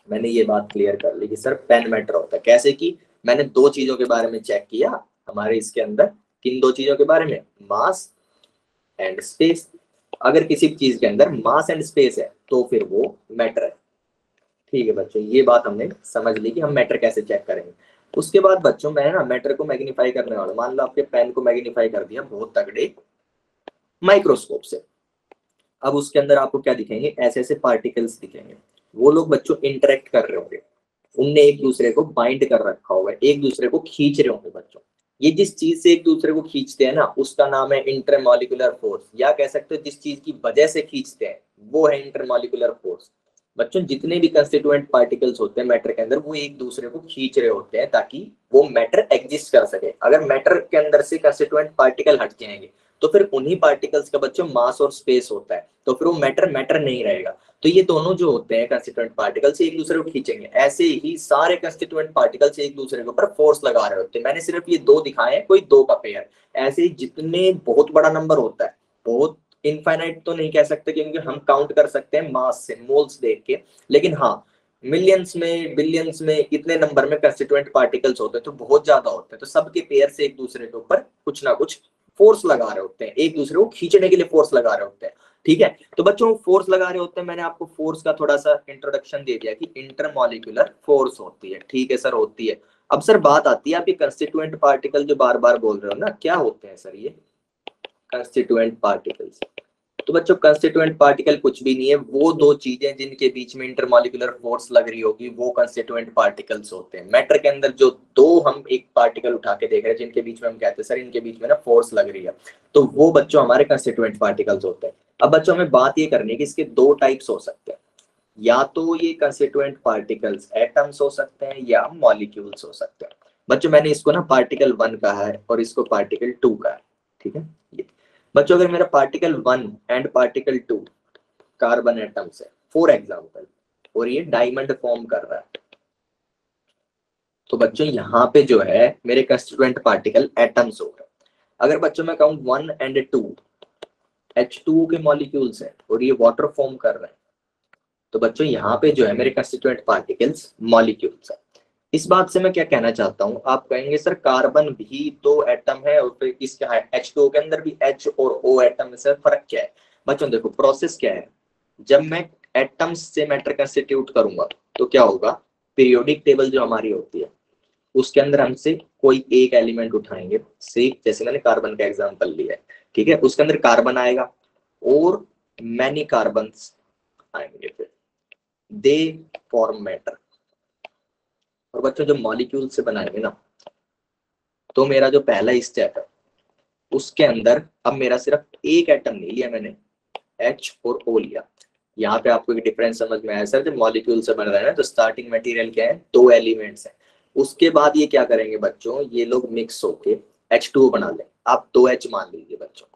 मैंने ये बात क्लियर कर ली कि सर पेन मैटर होता है। कैसे कि मैंने दो चीजों के बारे में चेक किया हमारे इसके अंदर, किन दो चीजों के बारे में, मास एंड स्पेस। अगर किसी चीज के अंदर मास एंड स्पेस है तो फिर वो मैटर है। ठीक है बच्चों, ये बात हमने समझ ली कि हम मैटर कैसे चेक करेंगे। उसके बाद बच्चों मैं ना मैटर को मैग्नीफाई करने वाला, मान लो आपके पेन को मैग्नीफाई कर दिया बहुत तगड़े माइक्रोस्कोप से। अब उसके अंदर आपको क्या दिखेंगे, ऐसे ऐसे पार्टिकल्स दिखेंगे। वो लोग बच्चों इंटरेक्ट कर रहे होंगे, उनने एक दूसरे को बाइंड कर रखा होगा, एक दूसरे को खींच रहे होंगे बच्चों। ये जिस चीज से एक दूसरे को खींचते हैं ना उसका नाम है इंटरमॉलिक्यूलर फोर्स, या कह सकते हो जिस चीज की वजह से खींचते हैं वो है इंटरमॉलिक्यूलर फोर्स। बच्चों जितने भी कंस्टिट्यूएंट पार्टिकल्स होते हैं मैटर के अंदर वो एक दूसरे को खींच रहे होते हैं ताकि वो मैटर एग्जिस्ट कर सके। अगर मैटर के अंदर से कंस्टिट्यूएंट पार्टिकल हट जाएंगे तो फिर उन्हीं पार्टिकल्स का बच्चों मास और स्पेस होता है, तो फिर वो मैटर मैटर नहीं रहेगा। तो ये दोनों जो होते हैं कंस्टिट्यूएंट पार्टिकल से एक दूसरे को खींचेंगे, ऐसे ही सारे कंस्टिट्यूएंट पार्टिकल से एक दूसरे के ऊपर फोर्स लगा रहे होते हैं। मैंने सिर्फ ये दो दिखाए हैं, कोई दो का पेयर। ऐसे ही जितने बहुत बड़ा नंबर होता है, बहुत इनफाइनाइट तो नहीं कह सकते क्योंकि हम काउंट कर सकते हैं मास से, मोल्स देख के, लेकिन हाँ मिलियंस में बिलियंस में इतने नंबर में कंस्टिट्यूएंट पार्टिकल्स होते हैं तो बहुत ज्यादा होते हैं। तो सबके पेयर से एक दूसरे के ऊपर कुछ ना कुछ फोर्स लगा रहे होते हैं, एक दूसरे को खींचने के लिए फोर्स लगा रहे होते हैं। ठीक है, तो बच्चों फोर्स लगा रहे होते हैं। मैंने आपको फोर्स का थोड़ा सा इंट्रोडक्शन दे दिया कि इंटरमॉलिक्यूलर फोर्स होती है। ठीक है सर, होती है। अब सर बात आती है आप ये कंस्टिट्यूएंट पार्टिकल जो बार बार बोल रहे हो ना, क्या होते हैं सर ये कंस्टिट्यूएंट पार्टिकल्स? तो बच्चों कंस्टिट्यूएंट पार्टिकल कुछ भी नहीं है, वो दो चीजें जिनके बीच में इंटरमॉलिक्यूलर फोर्स लग रही होगी वो कंस्टिट्यूएंट पार्टिकल्स होते हैं। मैटर के अंदर जो दो हम एक पार्टिकल उठा के देख रहे हैं जिनके बीच में हम कहते हैं सर इनके बीच में ना फोर्स लग रही है, तो वो बच्चों हमारे कंस्टिट्यूएंट पार्टिकल्स होते हैं। अब बच्चों हमें बात ये करनी है कि इसके दो टाइप्स हो सकते हैं, या तो ये कंस्टिट्यूएंट पार्टिकल्स एटम्स हो सकते हैं या मॉलिक्यूल्स हो सकते हैं। बच्चों मैंने इसको ना पार्टिकल 1 कहा है और इसको पार्टिकल 2 कहा है। ठीक है बच्चों, अगर मेरा particle 1 and particle 2 carbon atoms है फॉर एग्जांपल, और ये डायमंड फॉर्म कर रहा है, तो बच्चों यहाँ पे जो है मेरे कंस्टिट्यूएंट पार्टिकल एटम्स हो रहे हैं। अगर बच्चों मैं कहूँ 1 एंड 2 H2O के मॉलिक्यूल्स हैं और ये वाटर फॉर्म कर रहे हैं, तो बच्चों यहाँ पे जो है मेरे कंस्टिट्यूएंट पार्टिकल्स मॉलिक्यूल्स है। इस बात से मैं क्या कहना चाहता हूँ, आप कहेंगे सर कार्बन भी तो एटम है और फिर इसके H2O के अंदर भी H और O एटम में से फर्क क्या है? बच्चों देखो प्रोसेस क्या है, जब मैं एटम्स से मैटर कंस्टिट्यूट करूंगा तो क्या होगा, पीरियोडिक टेबल जो हमारी होती है उसके अंदर हमसे कोई एक एलिमेंट उठाएंगे, से जैसे मैंने कार्बन का एग्जांपल लिया है। ठीक है, उसके अंदर कार्बन आएगा और मैनी कार्बन आएंगे, फिर दे फॉर्म मैटर। और बच्चों जो मॉलिक्यूल से बनाएंगे ना, तो मेरा जो पहला स्टेप है उसके अंदर अब मेरा सिर्फ एक एटम नहीं लिया मैंने, H और O लिया। यहाँ पे आपको एक डिफरेंस समझ में आया सर, जब मॉलिक्यूल से बन रहा है ना तो स्टार्टिंग मटेरियल क्या है, दो एलिमेंट्स हैं। उसके बाद ये क्या करेंगे बच्चों, ये लोग मिक्स होके H2O बना लें। आप 2H मान लीजिए बच्चों,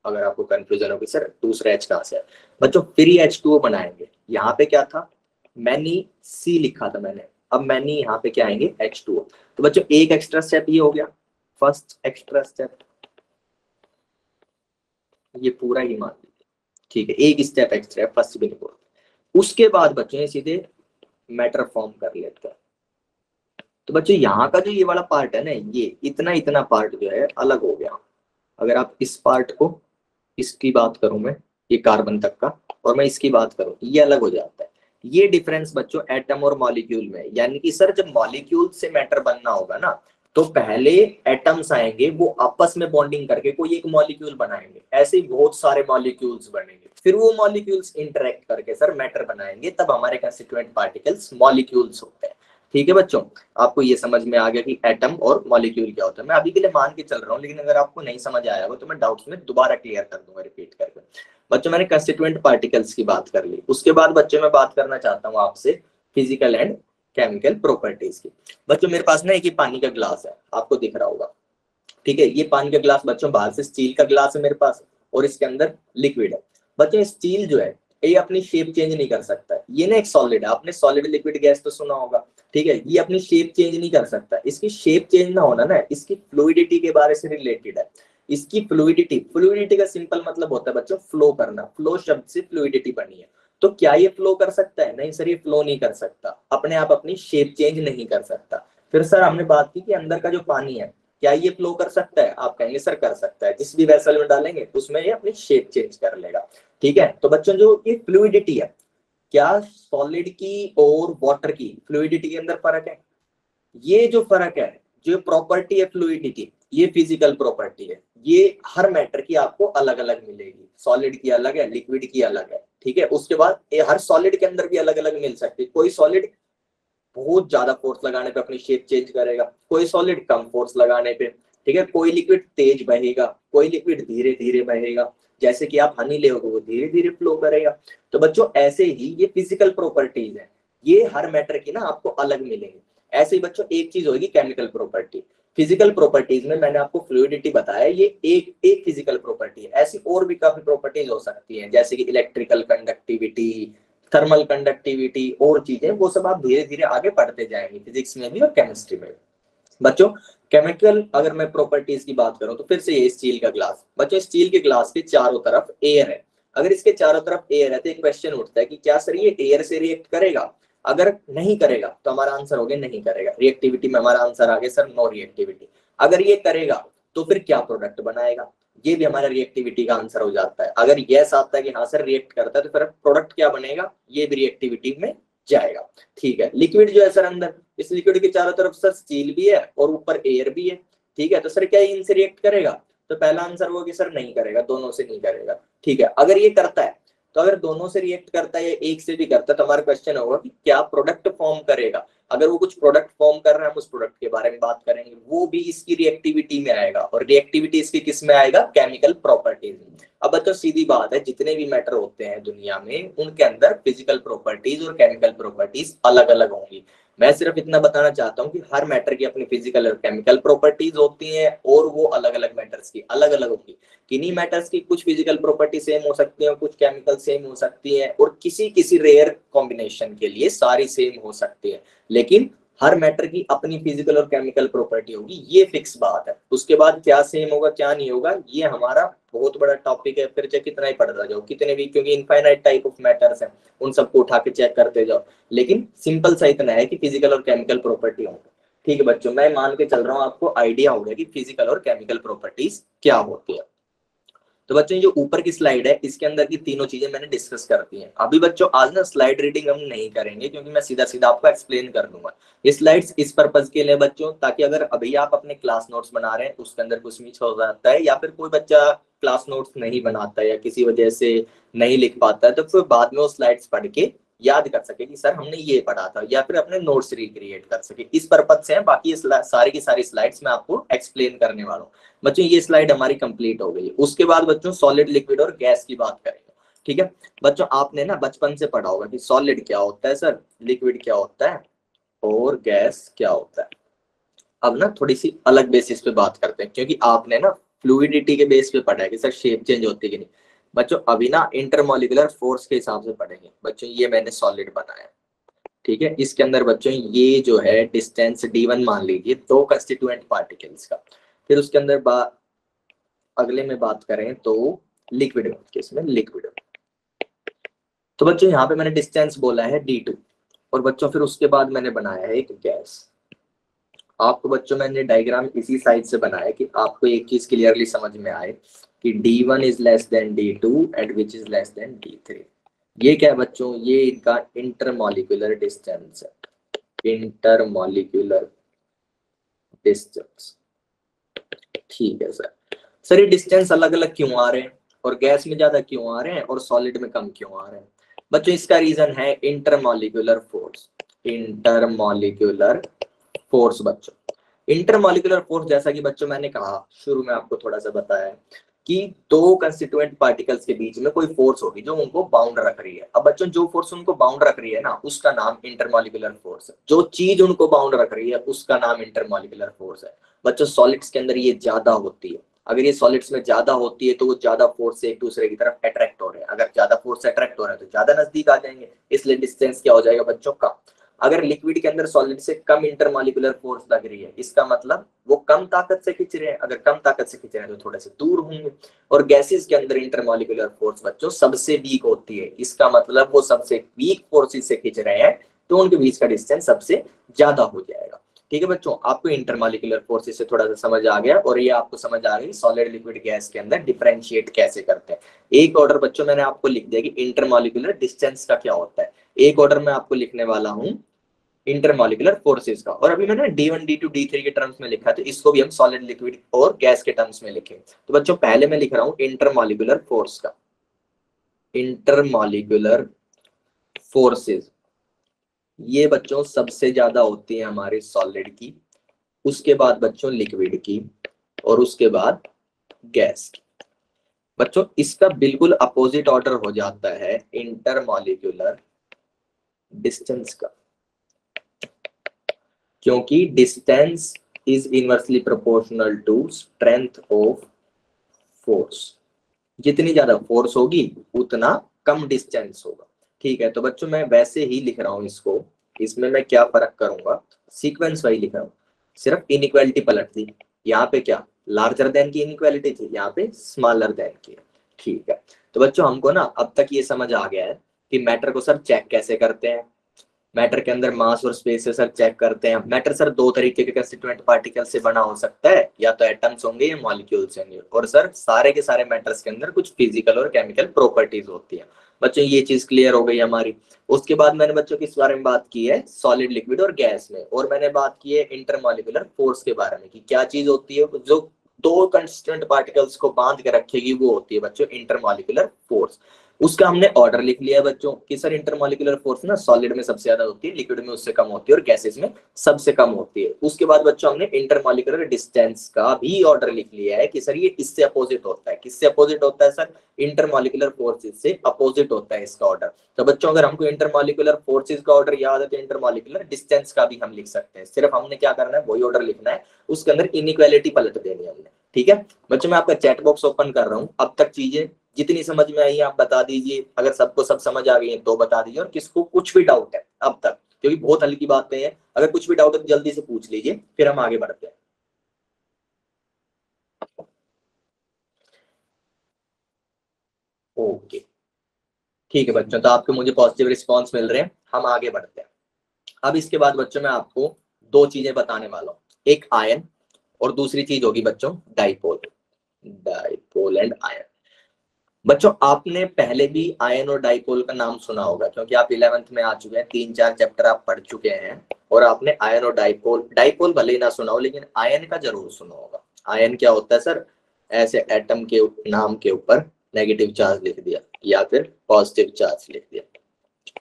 अगर आपको कंफ्यूजन होगी सर दूसरा H कहाँ से है, बच्चों फिर ये H2O बनाएंगे। यहाँ पे क्या था, मैनी C लिखा था मैंने, अब मैनी यहाँ पे क्या आएंगे H2O। तो बच्चों एक एक्स्ट्रा स्टेप ये हो गया, फर्स्ट एक्स्ट्रा स्टेप, ये पूरा ही मान लीजिए। ठीक है, एक स्टेप एक्स्ट्रा है, फर्स्ट भी नहीं बोलते। उसके बाद बच्चों ये सीधे मैटर फॉर्म कर लेते हैं। तो बच्चों यहाँ का जो ये वाला पार्ट है ना, ये इतना इतना पार्ट जो है अलग हो गया। अगर आप इस पार्ट को, इसकी बात करूं मैं, ये कार्बन तक का, और मैं इसकी बात करूं ये अलग हो जाता है। ये डिफरेंस बच्चों एटम और मॉलिक्यूल में, यानी कि सर जब मॉलिक्यूल से मैटर बनना होगा ना तो पहले एटम्स आएंगे, वो आपस में बॉन्डिंग करके कोई एक मॉलिक्यूल बनाएंगे, ऐसे ही बहुत सारे मॉलिक्यूल्स बनेंगे, फिर वो मॉलिक्यूल्स इंटरेक्ट करके सर मैटर बनाएंगे, तब हमारे कंस्टिट्यूएंट पार्टिकल्स मॉलिक्यूल्स होते हैं। ठीक है बच्चों, आपको ये समझ में आ गया कि एटम और मॉलिक्यूल क्या होता है। मैं अभी के लिए मान के चल रहा हूँ, लेकिन अगर आपको नहीं समझ आया हो तो मैं डाउट्स में दोबारा क्लियर कर दूंगा रिपीट करके। बच्चों मैंने कंस्टिट्यूएंट पार्टिकल्स की बात कर ली, उसके बाद बच्चों मैं बात करना चाहता हूँ आपसे फिजिकल एंड केमिकल प्रॉपर्टीज की। बच्चों मेरे पास ना एक ही पानी का ग्लास है, आपको दिख रहा होगा। ठीक है, ये पानी का ग्लास बच्चों बाहर से स्टील का ग्लास है मेरे पास, और इसके अंदर लिक्विड है। बच्चों स्टील जो है ये अपनी शेप चेंज नहीं कर सकता है, ये ना एक सॉलिड है, आपने सॉलिड लिक्विड गैस तो सुना होगा। ठीक है, ये अपनी शेप चेंज नहीं कर सकता। इसकी शेप चेंज ना होना ना इसकी फ्लूइडिटी के बारे से रिलेटेड है। इसकी फ्लूइडिटी, फ्लूइडिटी का सिंपल मतलब होता है बच्चों फ्लो करना, फ्लो शब्द से फ्लूइडिटी बनी है। तो क्या ये फ्लो कर सकता है? नहीं सर, ये फ्लो नहीं कर सकता, अपने आप अपनी शेप चेंज नहीं कर सकता। फिर सर हमने बात की कि अंदर का जो पानी है क्या ये फ्लो कर सकता है? आप कहेंगे सर कर सकता है, जिस भी वेसल में डालेंगे उसमें ये अपनी शेप चेंज कर लेगा। ठीक है, तो बच्चों जो ये फ्लूइडिटी है, क्या सॉलिड की और वाटर की फ्लूइडिटी के अंदर फर्क है? ये जो फर्क है, जो प्रॉपर्टी है फ्लूइडिटी, ये फिजिकल प्रॉपर्टी है, ये हर मैटर की आपको अलग अलग मिलेगी। सॉलिड की अलग है, लिक्विड की अलग है। ठीक है, उसके बाद ये हर सॉलिड के अंदर भी अलग अलग मिल सकती है। कोई सॉलिड बहुत ज्यादा फोर्स लगाने पे अपनी शेप चेंज करेगा, कोई सॉलिड कम फोर्स लगाने पे। ठीक है, कोई लिक्विड तेज बहेगा, कोई लिक्विड धीरे धीरे बहेगा। जैसे कि आप हनी लेओगे वो धीरे धीरे फ्लो करेगा। तो बच्चों ऐसे ही ये फिजिकल प्रॉपर्टीज है, ये हर मैटर की ना आपको अलग मिलेंगे। ऐसे ही बच्चों एक चीज होगी केमिकल प्रॉपर्टी। फिजिकल प्रॉपर्टीज में मैंने आपको फ्लूइडिटी बताया, ये एक एक फिजिकल प्रॉपर्टी है। ऐसी और भी काफी प्रॉपर्टीज हो सकती हैं, जैसे कि इलेक्ट्रिकल कंडक्टिविटी, थर्मल कंडक्टिविटी और चीजें, वो सब आप धीरे धीरे आगे पढ़ते जाएंगे फिजिक्स में भी और केमिस्ट्री में भी। बच्चों केमिकल अगर मैं प्रॉपर्टीज की बात करूं तो फिर से ये स्टील का ग्लास, बच्चों स्टील के ग्लास के चारों तरफ एयर है। अगर इसके चारों तरफ एयर है तो एक क्वेश्चन उठता है कि क्या सर ये एयर से रिएक्ट करेगा? अगर नहीं करेगा तो हमारा आंसर हो गया नहीं करेगा। रिएक्टिविटी में हमारा आंसर आ गया सर नो रिएक्टिविटी। अगर ये करेगा तो फिर क्या प्रोडक्ट बनाएगा? ये भी हमारा रिएक्टिविटी का आंसर हो जाता है। अगर यस आता है कि हाँ सर रिएक्ट करता है तो फिर प्रोडक्ट क्या बनेगा? ये भी रिएक्टिविटी में जाएगा। ठीक है, लिक्विड जो है सर अंदर, इस लिक्विड के चारों तरफ सर स्टील भी है और ऊपर एयर भी है। ठीक है, तो सर क्या इनसे रिएक्ट करेगा? तो पहला आंसर होगा कि सर नहीं करेगा, दोनों से नहीं करेगा। ठीक है, अगर ये करता है तो अगर दोनों से रिएक्ट करता है या एक से भी करता है तो हमारा क्वेश्चन होगा कि क्या प्रोडक्ट फॉर्म करेगा। अगर वो कुछ प्रोडक्ट फॉर्म कर रहा है हम उस प्रोडक्ट के बारे में बात करेंगे, वो भी इसकी रिएक्टिविटी में आएगा। और रिएक्टिविटी इसकी किस में आएगा? केमिकल प्रॉपर्टीज में। अब तो सीधी बात है, जितने भी मैटर होते हैं दुनिया में उनके अंदर फिजिकल प्रॉपर्टीज और केमिकल प्रॉपर्टीज अलग अलग होंगी। मैं सिर्फ इतना बताना चाहता हूँ कि हर मैटर की अपनी फिजिकल और केमिकल प्रॉपर्टीज होती हैं और वो अलग अलग मैटर्स की अलग अलग होगी। किन्हीं मैटर्स की कुछ फिजिकल प्रॉपर्टी सेम हो सकती है, कुछ केमिकल सेम हो सकती है, और किसी किसी रेयर कॉम्बिनेशन के लिए सारी सेम हो सकती है। लेकिन हर मैटर की अपनी फिजिकल और केमिकल प्रॉपर्टी होगी, ये फिक्स बात है। उसके बाद क्या सेम होगा क्या नहीं होगा ये हमारा बहुत बड़ा टॉपिक है, फिर चाहे कितना ही पढ़ता जाओ कितने भी, क्योंकि इनफाइनाइट टाइप ऑफ मैटर्स हैं, उन सबको उठा के चेक करते जाओ। लेकिन सिंपल सा इतना है कि फिजिकल और केमिकल प्रॉपर्टी होंगे। ठीक है बच्चों, मैं मान के चल रहा हूँ आपको आइडिया हो गया कि फिजिकल और केमिकल प्रॉपर्टीज क्या होती है। तो बच्चों जो ऊपर की स्लाइड है इसके अंदर की तीनों चीजें मैंने डिस्कस कर दी हैं। अभी बच्चों आज ना स्लाइड रीडिंग हम नहीं करेंगे, क्योंकि मैं सीधा सीधा आपको एक्सप्लेन कर दूंगा। ये स्लाइड्स इस पर्पज के लिए बच्चों, ताकि अगर अभी आप अपने क्लास नोट्स बना रहे हैं उसके अंदर कुछ मिस हो जाता है, या फिर कोई बच्चा क्लास नोट्स नहीं बनाता है या किसी वजह से नहीं लिख पाता है, तो फिर बाद में वो स्लाइड्स पढ़ के याद कर सके कि सर हमने ये पढ़ा था, या फिर अपने नोट्स रिक्रिएट कर सके। इस पर्पज से है, बाकी सारी की सारी स्लाइड्स मैं आपको एक्सप्लेन करने वाला हूँ। बच्चों ये स्लाइड हमारी कंप्लीट हो गई। उसके बाद बच्चों सॉलिड, लिक्विड और गैस की बात करेंगे। ठीक है बच्चों, आपने ना बचपन से पढ़ा होगा कि सॉलिड क्या होता है सर, लिक्विड क्या होता है और गैस क्या होता है। अब ना थोड़ी सी अलग बेसिस पे बात करते हैं, क्योंकि आपने ना फ्लूइडिटी के बेस पे पढ़ा है कि सर शेप चेंज होती है कि नहीं। बच्चों अभी ना इंटरमोलिकुलर फोर्स के हिसाब से पढ़ेंगे। बच्चों ये मैंने सॉलिड बनाया, ठीक है, इसके अंदर बच्चों ये जो है डिस्टेंस d1 मान लीजिए, दो कंस्टिट्यूएंट पार्टिकल्स का। फिर उसके अंदर अगले में बात करें तो लिक्विड केस में लिक्विड। तो बच्चों यहाँ पे मैंने डिस्टेंस बोला है d2, और बच्चों फिर उसके बाद मैंने बनाया है एक गैस। आपको बच्चों मैंने डायग्राम इसी साइड से बनाया कि आपको एक चीज क्लियरली समझ में आए कि d1 is less than d2 and which is less than d3। ये क्या है बच्चों? ये इनका इंटरमॉलिक्यूलर डिस्टेंस है, इंटरमॉलिक्यूलर डिस्टेंस। ठीक है सर, सर ये डिस्टेंस अलग अलग क्यों आ रहे हैं, और गैस में ज्यादा क्यों आ रहे हैं और सॉलिड में कम क्यों आ रहे हैं? बच्चों इसका रीजन है इंटरमॉलिक्यूलर फोर्स। इंटरमॉलिक्यूलर फोर्स बच्चों, इंटरमॉलिक्यूलर फोर्स जैसा कि बच्चों मैंने कहा शुरू में आपको थोड़ा सा बताया कि दो कंस्टिट्यूएंट पार्टिकल्स के बीच में कोई फोर्स होगी जो उनको बाउंड रख रही है। अब बच्चों जो फोर्स उनको बाउंड रख रही है ना उसका नाम इंटरमॉलिक्यूलर फोर्स है। जो चीज उनको बाउंड रख रही है उसका नाम इंटरमॉलिक्यूलर फोर्स है। बच्चों सॉलिड्स के अंदर ये ज्यादा होती है। अगर ये सॉलिड्स में ज्यादा होती है तो वो ज्यादा फोर्स से एक दूसरे की तरफ अट्रैक्ट हो रहे हैं। अगर ज्यादा फोर्स से अट्रैक्ट हो रहे हैं तो ज्यादा नजदीक आ जाएंगे, इसलिए डिस्टेंस क्या हो जाएगा बच्चों? कम। अगर लिक्विड के अंदर सॉलिड से कम इंटरमॉलिक्यूलर फोर्स लग रही है, इसका मतलब वो कम ताकत से खींच रहे हैं, अगर कम ताकत से खींच रहे हैं तो थोड़े से दूर होंगे। और गैसेस के अंदर इंटरमॉलिक्यूलर फोर्स बच्चों सबसे वीक होती है, इसका मतलब वो सबसे वीक फोर्सेस से खींच रहे हैं, तो उनके बीच का डिस्टेंस सबसे ज्यादा हो जाएगा। ठीक है बच्चों, आपको इंटरमॉलिक्यूलर फोर्सेस से थोड़ा सा समझ आ गया, और ये आपको समझ आ गई सॉलिड लिक्विड गैस के अंदर डिफरेंशिएट कैसे करते हैं। एक ऑर्डर बच्चों मैंने आपको लिख दिया कि इंटरमॉलिक्यूलर डिस्टेंस का क्या होता है, एक ऑर्डर मैं आपको लिखने वाला हूं इंटरमॉलिक्यूलर फोर्सेस का। और अभी मैंने D1 D2 D3 के टर्म्स में लिखा, तो इसको भी हम सॉलिड लिक्विड और गैस के टर्म्स में लिखें। तो बच्चों पहले मैं लिख रहा हूं इंटरमॉलिक्यूलर फोर्स का, इंटरमॉलिक्यूलर फोर्सेस ये बच्चों सबसे ज्यादा होती है हमारे सॉलिड की, उसके बाद बच्चों लिक्विड की, और उसके बाद गैस की। बच्चों इसका बिल्कुल अपोजिट ऑर्डर हो जाता है इंटरमॉलिक्यूलर डिस्टेंस का, क्योंकि distance is inversely proportional to strength of force. जितनी ज्यादा फोर्स होगी उतना कम डिस्टेंस होगा। ठीक है, तो बच्चों मैं वैसे ही लिख रहा हूं इसको, इसमें मैं क्या फर्क करूंगा, सीक्वेंस वाइज लिख रहा हूं। सिर्फ इनइक्वालिटी पलट दी, यहाँ पे क्या लार्जर देन की इनइक्वालिटी थी, यहाँ पे स्मॉलर देन की। ठीक है, तो बच्चों हमको ना अब तक ये समझ आ गया है कि मैटर को सर चेक कैसे करते हैं। मैटर के अंदर मास और स्पेस से सर चेक करते हैं। मैटर सर दो तरीके के कंस्टिट्यूएंट पार्टिकल से बना हो सकता है, या तो एटम्स होंगे या मॉलिक्यूल्स होंगे, और सर सारे के सारे मैटर्स के अंदर कुछ फिजिकल और केमिकल प्रॉपर्टीज होती है। बच्चों ये चीज क्लियर हो गई हमारी। उसके बाद मैंने बच्चों किस बारे में बात की है, सॉलिड लिक्विड और गैस में, और मैंने बात की है इंटरमॉलिक्यूलर फोर्स के बारे में कि क्या चीज होती है जो दो कंस्टिट्यूएंट पार्टिकल्स को बांध के रखेगी, वो होती है बच्चों इंटरमॉलिक्यूलर फोर्स। उसका हमने ऑर्डर लिख लिया बच्चों कि सर इंटरमॉलिक्यूलर फोर्स ना सॉलिड में सबसे ज्यादा होती है, लिक्विड में उससे कम होती है, और गैसेस में सबसे कम होती है। उसके बाद बच्चों हमने इंटरमॉलिक्यूलर डिस्टेंस का भी ऑर्डर लिख लिया है कि सर ये इससे अपोजिट होता है। किससे अपोजिट होता है सर, इंटरमॉलिक्यूलर फोर्सेस से अपोजिट होता है इसका ऑर्डर। तो बच्चों अगर हमको इंटरमॉलिक्यूलर फोर्सेस का ऑर्डर याद है तो इंटरमॉलिक्यूलर डिस्टेंस का भी हम लिख सकते हैं। सिर्फ हमने क्या करना है, वही ऑर्डर लिखना है, उसके अंदर इनइक्वालिटी पलट देनी है हमने। ठीक है बच्चों, मैं आपका चैट बॉक्स ओपन कर रहा हूँ, अब तक चीजें जितनी समझ में आई आप बता दीजिए, अगर सबको सब समझ आ गई है तो बता दीजिए, और किसको कुछ भी डाउट है अब तक, क्योंकि बहुत हल्की बातें हैं, अगर कुछ भी डाउट है तो जल्दी से पूछ लीजिए, फिर हम आगे बढ़ते हैं। ओके ठीक है बच्चों, तो आपके मुझे पॉजिटिव रिस्पॉन्स मिल रहे हैं, हम आगे बढ़ते हैं। अब इसके बाद बच्चों मैं आपको दो चीजें बताने वाला हूँ, एक आयन और दूसरी चीज होगी बच्चों डाइपोल, डाइपोल एंड आयन। बच्चों आपने पहले भी आयन और डाइपोल का नाम सुना होगा, क्योंकि आप 11th में आ चुके हैं, 3-4 चैप्टर आप पढ़ चुके हैं, और आपने आयन और डाइपोल, डाइपोल भले ही ना सुना हो लेकिन आयन का जरूर सुना होगा। आयन क्या होता है सर, ऐसे एटम के नाम के ऊपर नेगेटिव चार्ज लिख दिया या फिर पॉजिटिव चार्ज लिख दिया।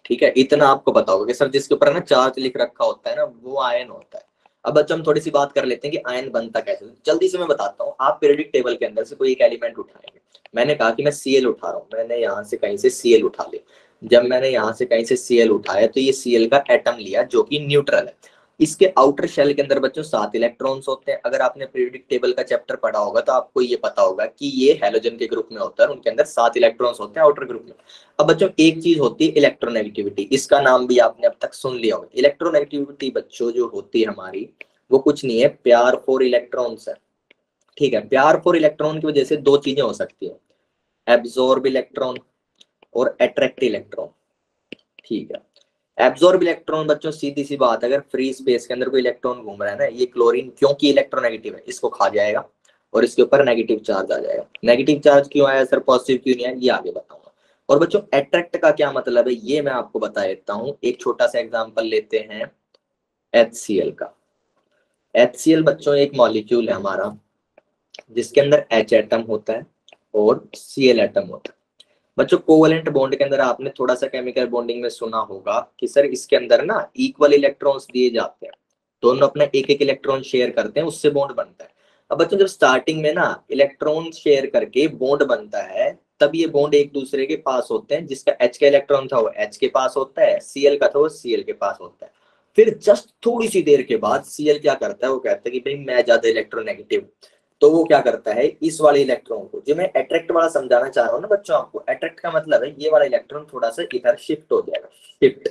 ठीक है, इतना आपको पता होगा कि सर जिसके ऊपर ना चार्ज लिख रखा होता है ना वो आयन होता है। अब बच्चों हम थोड़ी सी बात कर लेते हैं कि आयन बनता कैसे। जल्दी से मैं बताता हूँ, आप पीरियोडिक टेबल के अंदर से कोई एक एलिमेंट उठाएंगे, मैंने कहा कि मैं Cl उठा रहा हूँ, मैंने यहाँ से कहीं से Cl उठा लिया। जब मैंने यहाँ से कहीं से Cl उठाया तो ये Cl का एटम लिया जो कि न्यूट्रल है। इसके आउटर शेल के अंदर बच्चों 7 इलेक्ट्रॉन्स होते हैं। अगर आपने पीरियोडिक टेबल का चैप्टर पढ़ा होगा तो आपको ये पता होगा कि ये हैलोजन के ग्रुप में होता है, उनके अंदर 7 इलेक्ट्रॉन्स होते हैं आउटर ग्रुप में। अब बच्चों एक चीज होती है इलेक्ट्रोनेगेटिविटी, इसका नाम भी आपने अब तक सुन लिया होगा। इलेक्ट्रोनेगेटिविटी बच्चों जो होती है हमारी, वो कुछ नहीं है, प्यार फॉर इलेक्ट्रॉन्स है। ठीक है, प्यार फॉर इलेक्ट्रॉन की वजह से दो चीजें हो सकती है, एब्जॉर्ब इलेक्ट्रॉन और अट्रैक्ट इलेक्ट्रॉन। ठीक है, एब्जॉर्ब इलेक्ट्रॉन बच्चों सीधी सी बात, अगर फ्री स्पेस के अंदर कोई इलेक्ट्रॉन घूम रहा है ना, ये क्लोरीन क्योंकि इलेक्ट्रोनेगेटिव है इसको खा जाएगा और इसके ऊपर नेगेटिव चार्ज आ जाएगा। नेगेटिव चार्ज क्यों आया सर, पॉजिटिव क्यों नहीं आया, ये आगे बताऊंगा। और बच्चों अट्रैक्ट का क्या मतलब है ये मैं आपको बता देता हूँ, एक छोटा सा एग्जांपल लेते हैं HCl का। HCl बच्चों एक मॉलिक्यूल है हमारा जिसके अंदर H एटम होता है और Cl एटम होता है। बच्चों कोवलेंट बॉन्ड के अंदर आपने थोड़ा सा केमिकल बॉन्डिंग में सुना होगा कि सर इसके अंदर ना इक्वल इलेक्ट्रॉन्स दिए जाते हैं, दोनों अपना एक एक इलेक्ट्रॉन शेयर करते हैं, उससे बॉन्ड बनता है। अब बच्चों जब स्टार्टिंग में ना इलेक्ट्रॉन शेयर करके बॉन्ड बनता है, तब ये बॉन्ड एक दूसरे के पास होते हैं, जिसका H का इलेक्ट्रॉन था वो H के पास होता है, Cl का था वो Cl के पास होता है। फिर जस्ट थोड़ी सी देर के बाद Cl क्या करता है, वो कहता है कि भाई मैं ज्यादा इलेक्ट्रोनेगेटिव, तो वो क्या करता है इस वाले इलेक्ट्रॉन को, जो मैं अट्रैक्ट वाला समझाना चाह रहा हूँ ना बच्चों आपको, अट्रैक्ट का मतलब है ये वाला इलेक्ट्रॉन थोड़ा सा इधर शिफ्ट हो जाएगा, शिफ्ट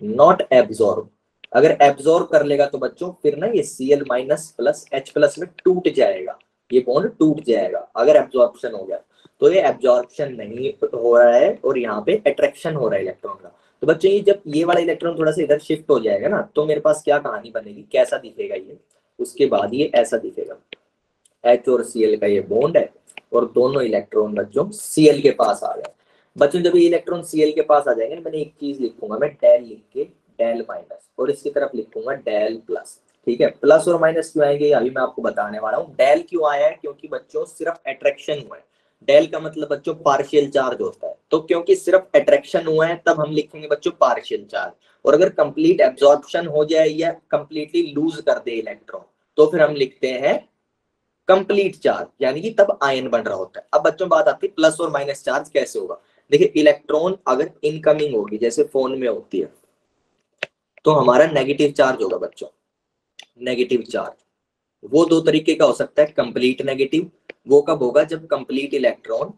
नॉट एब्जॉर्ब। अगर एब्जॉर्ब कर लेगा तो बच्चों फिर ना ये Cl minus plus H plus में टूट जाएगा, ये बॉन्ड टूट जाएगा अगर एब्जॉर्प्शन हो गया। तो ये एब्जॉर्प्शन नहीं हो रहा है और यहाँ पे अट्रैक्शन हो रहा है इलेक्ट्रॉन का। तो बच्चों ये जब ये वाला इलेक्ट्रॉन थोड़ा सा इधर शिफ्ट हो जाएगा ना, तो मेरे पास क्या कहानी बनेगी, कैसा दिखेगा ये, उसके बाद ये ऐसा दिखेगा। H और Cl का ये बॉन्ड है और दोनों इलेक्ट्रॉन बच्चों Cl के पास आ गए। बच्चों जब ये इलेक्ट्रॉन Cl के पास आ जाएंगे, मैंने एक चीज लिखूंगा मैं, डेल लिख के डेल माइनस, और इसकी तरफ लिखूंगा डेल प्लस। ठीक है, प्लस और माइनस क्यों आएंगे अभी मैं आपको बताने वाला हूँ। डेल क्यों आया है, क्योंकि बच्चों सिर्फ अट्रैक्शन हुआ है। डेल का मतलब बच्चों पार्शियल चार्ज होता है, तो क्योंकि सिर्फ अट्रैक्शन हुआ है तब हम लिखेंगे बच्चों पार्शियल चार्ज। और अगर कंप्लीट एब्जॉर्प्शन हो जाए या कंप्लीटली लूज कर दे इलेक्ट्रॉन, तो फिर हम लिखते हैं कंप्लीट चार्ज, यानी कि तब आयन बन रहा होता है। अब बच्चों बात आती है प्लस और माइनस चार्ज कैसे होगा। देखिए इलेक्ट्रॉन अगर इनकमिंग होगी जैसे फोन में होती है, तो हमारा नेगेटिव चार्ज होगा बच्चों, नेगेटिव चार्ज। वो दो तरीके का हो सकता है, कंप्लीट नेगेटिव, वो कब होगा जब कंप्लीट इलेक्ट्रॉन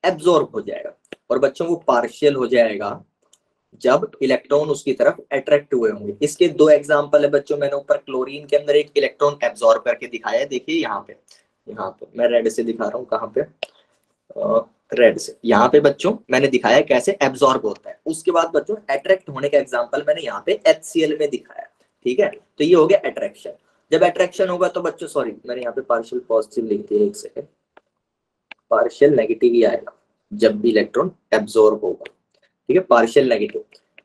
एब्जॉर्ब हो जाएगा, और बच्चों वो पार्शियल हो जाएगा जब इलेक्ट्रॉन उसकी तरफ अट्रैक्ट हुए होंगे। इसके दो एग्जांपल है बच्चों, मैंने ऊपर क्लोरीन के अंदर एक इलेक्ट्रॉन एब्जॉर्ब करके दिखाया है, देखिए यहाँ पे मैं रेड से दिखा रहा हूँ, कहाँ पे, रेड से, यहाँ पे बच्चों मैंने दिखाया कैसे एब्जॉर्ब होता है। उसके बाद बच्चों अट्रैक्ट होने का एग्जांपल मैंने यहाँ पे HCl में दिखाया। ठीक है, तो ये हो गया अट्रैक्शन। जब अट्रैक्शन होगा तो बच्चों, सॉरी मैंने यहाँ पे पार्शियल पॉजिटिव लिख दिया, एक सेकेंड, पार्शियल नेगेटिव ही आएगा जब भी इलेक्ट्रॉन एब्जॉर्ब होगा। ठीक है, पार्शियल नेगेटिव।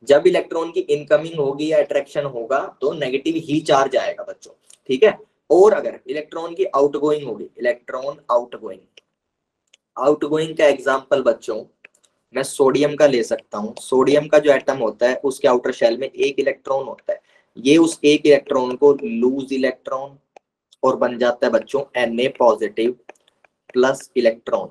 जब इलेक्ट्रॉन की इनकमिंग होगी या अट्रैक्शन होगा तो नेगेटिव ही चार्ज आएगा बच्चों। ठीक है, और अगर इलेक्ट्रॉन की आउटगोइंग होगी, इलेक्ट्रॉन आउटगोइंग, आउटगोइंग का एग्जांपल बच्चों मैं सोडियम का ले सकता हूँ। सोडियम का जो एटम होता है उसके आउटर शेल में एक इलेक्ट्रॉन होता है, ये उस एक इलेक्ट्रॉन को लूज इलेक्ट्रॉन और बन जाता है बच्चों Na पॉजिटिव प्लस इलेक्ट्रॉन।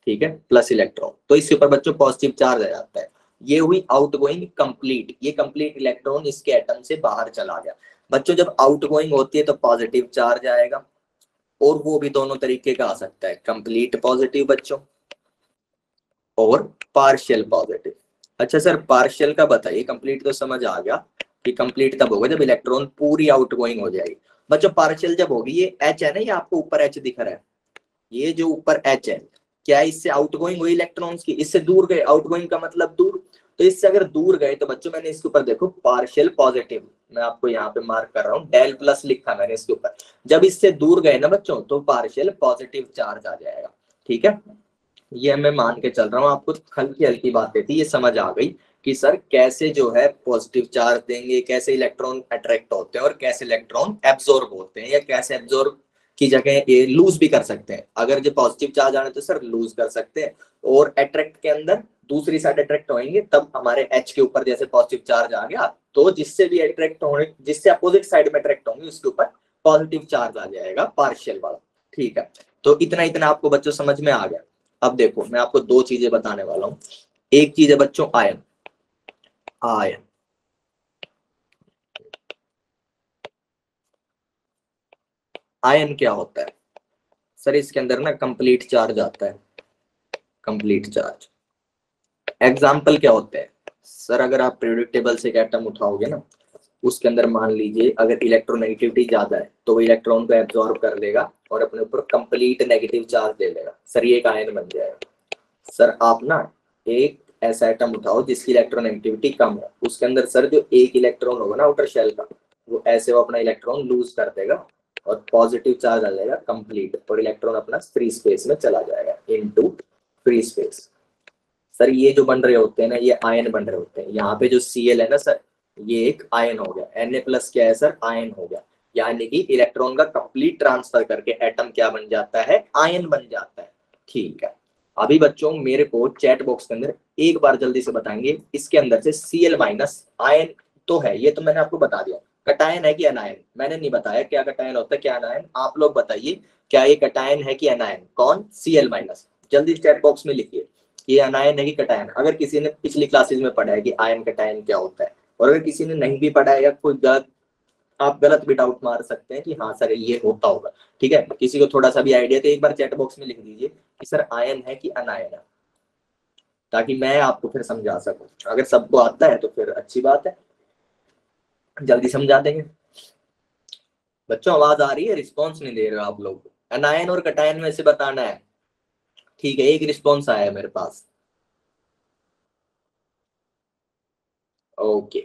ठीक है, प्लस इलेक्ट्रॉन, तो इसके ऊपर बच्चों पॉजिटिव चार्ज आ जाता है। ये हुई आउटगोइंग कंप्लीट, ये कंप्लीट इलेक्ट्रॉन इसके एटम से बाहर चला गया। बच्चों जब आउटगोइंग होती है तो पॉजिटिव चार्ज आएगा, और वो भी दोनों तरीके का आ सकता है, कंप्लीट पॉजिटिव बच्चों और पार्शियल पॉजिटिव। अच्छा सर पार्शियल का बताइए, कंप्लीट तो समझ आ गया कि कंप्लीट तब होगा जब इलेक्ट्रॉन पूरी आउटगोइंग हो जाएगी। बच्चों पार्शियल जब होगी, ये H है ना, ये आपको ऊपर H दिख रहा है, ये जो ऊपर H है, क्या इससे आउटगोइंग हुई इलेक्ट्रॉन्स की, इससे दूर गए, आउटगोइंग का मतलब दूर, तो इससे अगर दूर गए तो बच्चों मैंने इसके ऊपर देखो पार्शियल पॉजिटिव, मैं आपको यहाँ पे मार्क कर रहा हूँ, डेल प्लस लिखा मैंने इसके ऊपर। जब इससे दूर गए ना बच्चों तो पार्शियल पॉजिटिव चार्ज आ जाएगा। ठीक है, ये मैं मान के चल रहा हूँ, आपको हल्की हल्की बातें थी, ये समझ आ गई कि सर कैसे जो है पॉजिटिव चार्ज देंगे, कैसे इलेक्ट्रॉन अट्रैक्ट होते हैं और कैसे इलेक्ट्रॉन एब्जॉर्ब होते हैं, या कैसे एब्जॉर्ब की जगह ये लूज भी कर सकते हैं। अगर जो पॉजिटिव चार्ज आने तो सर लूज कर सकते हैं, और अट्रैक्ट के अंदर दूसरी साइड अट्रैक्ट होंगे तब हमारे H के ऊपर जैसे पॉजिटिव चार्ज आ गया, तो जिससे भी अट्रैक्ट होने, जिससे अपोजिट साइड में अट्रैक्ट होंगे उसके ऊपर पॉजिटिव चार्ज आ जाएगा पार्शियल वाला। ठीक है, तो इतना इतना आपको बच्चों समझ में आ गया। अब देखो मैं आपको दो चीजें बताने वाला हूं। एक चीज है बच्चों आयन, आयन, आयन क्या होता है सर, इसके अंदर ना कंप्लीट चार्ज आता है, कंप्लीट चार्ज। एग्जाम्पल क्या होते हैं सर, अगर आप पीरियोडिक टेबल से एक एटम उठाओगे ना, उसके अंदर मान लीजिए अगर इलेक्ट्रोनेगेटिविटी ज्यादा है तो वो इलेक्ट्रॉन को एब्जॉर्ब कर लेगा और अपने ऊपर कंप्लीट नेगेटिव चार्ज ले लेगा, सर ये एक आयन बन जाएगा। सर आप ना एक ऐसा एटम उठाओ जिसकी इलेक्ट्रोनेगेटिविटी कम है, उसके अंदर सर जो एक इलेक्ट्रॉन होगा ना आउटर शेल का, वो ऐसे वो अपना इलेक्ट्रॉन लूज कर देगा और पॉजिटिव चार्ज आ जाएगा कंप्लीट, और इलेक्ट्रॉन अपना फ्री स्पेस में चला जाएगा, इनटू फ्री स्पेस। सर ये जो बन रहे होते हैं ना, ये आयन बन रहे होते हैं। यहाँ पे जो Cl है ना सर, ये एक आयन हो गया, Na प्लस क्या है सर, आयन हो गया, यानी कि इलेक्ट्रॉन का कंप्लीट ट्रांसफर करके एटम क्या बन जाता है, आयन बन जाता है। ठीक है, अभी बच्चों मेरे को चैट बॉक्स के अंदर एक बार जल्दी से बताएंगे, इसके अंदर से Cl माइनस आयन तो है, ये तो मैंने आपको बता दिया, कटायन है कि अनायन मैंने नहीं बताया, क्या कटायन होता है क्या अनायन, आप लोग बताइए क्या ये कटायन है कि अनायन, कौन, Cl माइनस, जल्दी चैट बॉक्स में लिखिए ये अनायन है कि कटायन। अगर किसी ने पिछली क्लासेस में पढ़ा है कि आयन कटायन क्या होता है, और अगर किसी ने नहीं भी पढ़ा है या कोई गलत, आप गलत भी डाउट मार सकते हैं कि हाँ सर ये होता होगा। ठीक है, किसी को थोड़ा सा भी आइडिया तो एक बार चैट बॉक्स में लिख दीजिए कि सर आयन है कि अनायन है, ताकि मैं आपको फिर समझा सकूं। अगर सबको आता है तो फिर अच्छी बात है। जल्दी समझा देंगे। बच्चों आवाज आ रही है, रिस्पॉन्स नहीं दे रहे हो आप लोग। एनायन और कटायन में से बताना है। ठीक है, एक रिस्पॉन्स आया है मेरे पास। ओके,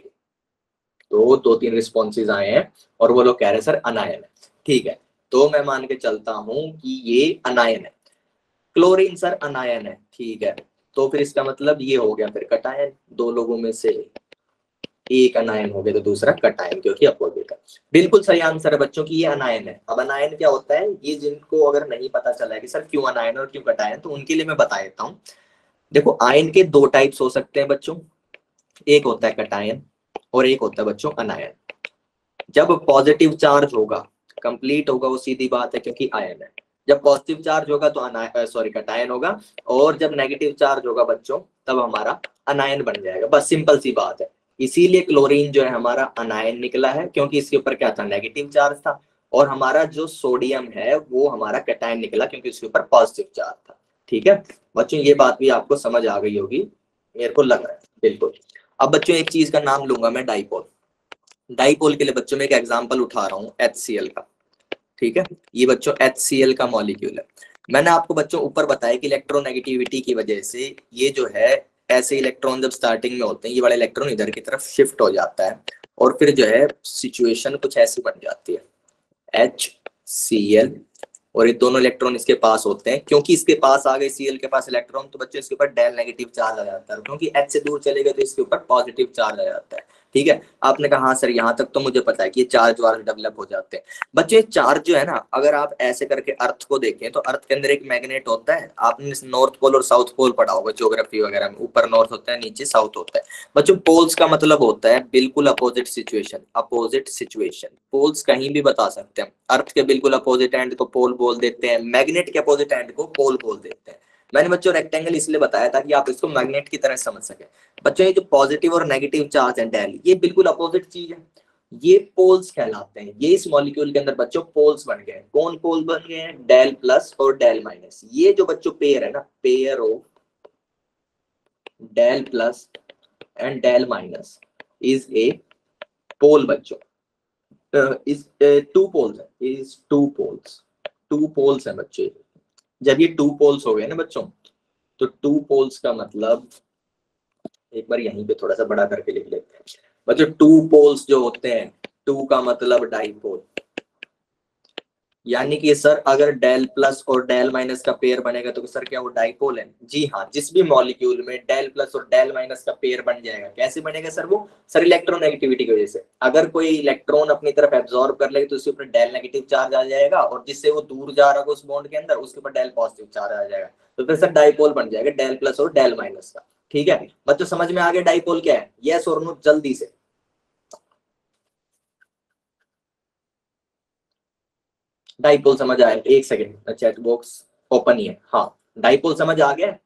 तो 2-3 रिस्पॉन्सेज आए हैं और वो लोग कह रहे हैं सर अनायन है। ठीक है, तो मैं मान के चलता हूं कि ये अनायन है। क्लोरीन सर अनायन है, ठीक है। तो फिर इसका मतलब ये हो गया फिर कटायन। दो लोगों में से एक अनायन हो गया तो दूसरा कटायन, क्योंकि अपोजिट है। बिल्कुल सही आंसर है बच्चों की, ये अनायन है। अब अनायन क्या होता है, ये जिनको अगर नहीं पता चला है कि सर क्यों अनायन और क्यों कटायन, तो उनके लिए मैं बता देता हूँ। देखो, आयन के दो टाइप्स हो सकते हैं बच्चों। एक होता है कटायन और एक होता है बच्चों अनायन। जब पॉजिटिव चार्ज होगा, कंप्लीट होगा, वो सीधी बात है क्योंकि आयन है। जब पॉजिटिव चार्ज होगा तो कटायन होगा, और जब नेगेटिव चार्ज होगा बच्चों तब हमारा अनायन बन जाएगा। बस सिंपल सी बात है। इसीलिए क्लोरीन जो है हमारा अनायन निकला है, क्योंकि इसके ऊपर क्या था, नेगेटिव चार्ज था। और हमारा जो सोडियम है वो हमारा कटायन निकला, क्योंकि उसके ऊपर पॉजिटिव चार्ज था। ठीक है बच्चों, ये बात भी आपको समझ आ गई होगी, मेरे को लग रहा है। बिल्कुल। अब बच्चों एक चीज का नाम लूंगा मैं, डाइपोल। डाइपोल के लिए बच्चों में एक एग्जांपल उठा रहा हूँ, HCl का। ठीक है, ये बच्चों HCl का मॉलिक्यूल है। मैंने आपको बच्चों ऊपर बताया कि इलेक्ट्रोनेगेटिविटी की वजह से ये जो है, ऐसे इलेक्ट्रॉन जब स्टार्टिंग में होते हैं, ये वाला इलेक्ट्रॉन इधर की तरफ शिफ्ट हो जाता है, और फिर जो है सिचुएशन कुछ ऐसी बन जाती है, HCl। और ये दोनों इलेक्ट्रॉन इसके पास होते हैं, क्योंकि इसके पास आ गए Cl के पास इलेक्ट्रॉन, तो बच्चों इसके ऊपर डेल नेगेटिव चार्ज आ जाता है, क्योंकि H से दूर चले गए तो इसके ऊपर पॉजिटिव चार्ज आ जाता है। ठीक है, आपने कहा हाँ सर, यहाँ तक तो मुझे पता है कि ये चार्ज वार्ज डेवलप हो जाते हैं। बच्चों ये चार्ज जो है ना, अगर आप ऐसे करके अर्थ को देखें तो अर्थ के अंदर एक मैग्नेट होता है। आपने नॉर्थ पोल और साउथ पोल पढ़ा होगा ज्योग्राफी वगैरह में, ऊपर नॉर्थ होता है, नीचे साउथ होता है। बच्चों पोल्स का मतलब होता है बिल्कुल opposite situation. Opposite situation, poles कहीं भी बता सकते हैं। अर्थ के बिल्कुल अपोजिट एंड को पोल बोल देते हैं, मैग्नेट के अपोजिट एंड को पोल बोल देते हैं। मैंने बच्चों रेक्टेंगल इसलिए बताया ताकि आप इसको मैग्नेट की तरह समझ सके। बच्चों ये जो पॉजिटिव और नेगेटिव चार्ज है डेल, ये बिल्कुल अपोजिट चीज है, ये पोल्स कहलाते हैं। ये इस मॉलिक्यूल के अंदर बच्चों पोल्स बन गए हैं। कौन पोल बन गए हैं, डेल प्लस और डेल माइनस। ये जो बच्चों पेयर है ना, pair of del plus and del minus is a pole बच्चों। इज टू पोल्स है, is two poles. Two poles है बच्चे। जब ये टू पोल्स हो गए ना बच्चों, तो टू पोल्स का मतलब, एक बार यहीं पे थोड़ा सा बड़ा करके लिख लेते हैं बच्चों। टू पोल्स जो होते हैं, टू का मतलब डाइपोल। यानी कि सर अगर डेल प्लस और डेल माइनस का पेयर बनेगा तो सर क्या वो डाइपोल है? जी हाँ, जिस भी मॉलिक्यूल में डेल प्लस और डेल माइनस का पेयर बन जाएगा, कैसे बनेगा सर वो? सर इलेक्ट्रोनेगेटिविटी की वजह से। अगर कोई इलेक्ट्रॉन अपनी तरफ एब्जॉर्ब कर लेगा तो उसके ऊपर डेल नेगेटिव चार्ज आ जाएगा, और जिससे वो दूर जा रहा है उस बॉन्ड के अंदर, उसके ऊपर डेल पॉजिटिव चार्ज आ जाएगा। तो फिर सर डाइपोल बन जाएगा, डेल प्लस और डेल माइनस का। ठीक है बच्चों, समझ में आ गया डाइपोल क्या है? यस और नो जल्दी से। डाइपोल समझ आया? एक सेकेंड, चैट बॉक्स ओपन ही है। हाँ, डाइपोल समझ आ गया।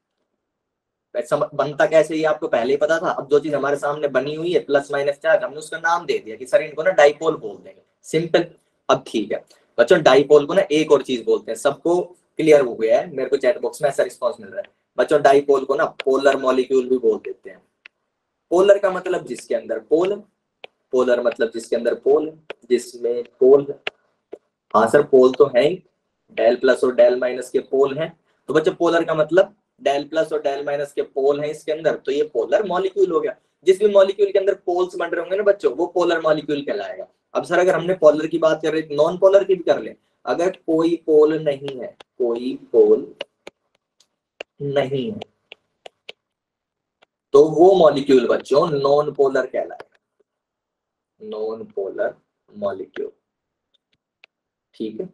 बनता कैसे ये आपको पहले ही पता था। अब जो चीज हमारे सामने बनी हुई है प्लस माइनस चार्ज, हमने उसका नाम दे दिया कि सर इनको ना डाइपोल बोल देंगे, सिंपल। अब ठीक है बच्चों, डाइपोल को ना एक और चीज बोलते हैं। सबको क्लियर हो गया है? मेरे को चैट बॉक्स में ऐसा रिस्पॉन्स मिल रहा है बच्चों। डाइपोल को ना पोलर मॉलिक्यूल भी बोल देते हैं। पोलर का मतलब जिसके अंदर पोल, पोलर मतलब जिसके अंदर पोल, जिसमें पोल। हाँ सर, पोल तो है ही, डेल प्लस और डेल माइनस के पोल हैं। तो बच्चों पोलर का मतलब डेल प्लस और डेल माइनस के पोल हैं इसके अंदर, तो ये पोलर मॉलिक्यूल हो गया। जिस भी मॉलिक्यूल के अंदर पोल्स बन रहे होंगे ना बच्चों, वो पोलर मॉलिक्यूल कहलाएगा। अब सर अगर हमने पोलर की बात कर रहे, नॉन पोलर की भी कर ले। अगर कोई पोल नहीं है, कोई पोल नहीं है, तो वो मॉलिक्यूल बच्चों नॉन पोलर कहलाएगा, नॉन पोलर मॉलिक्यूल। ठीक है,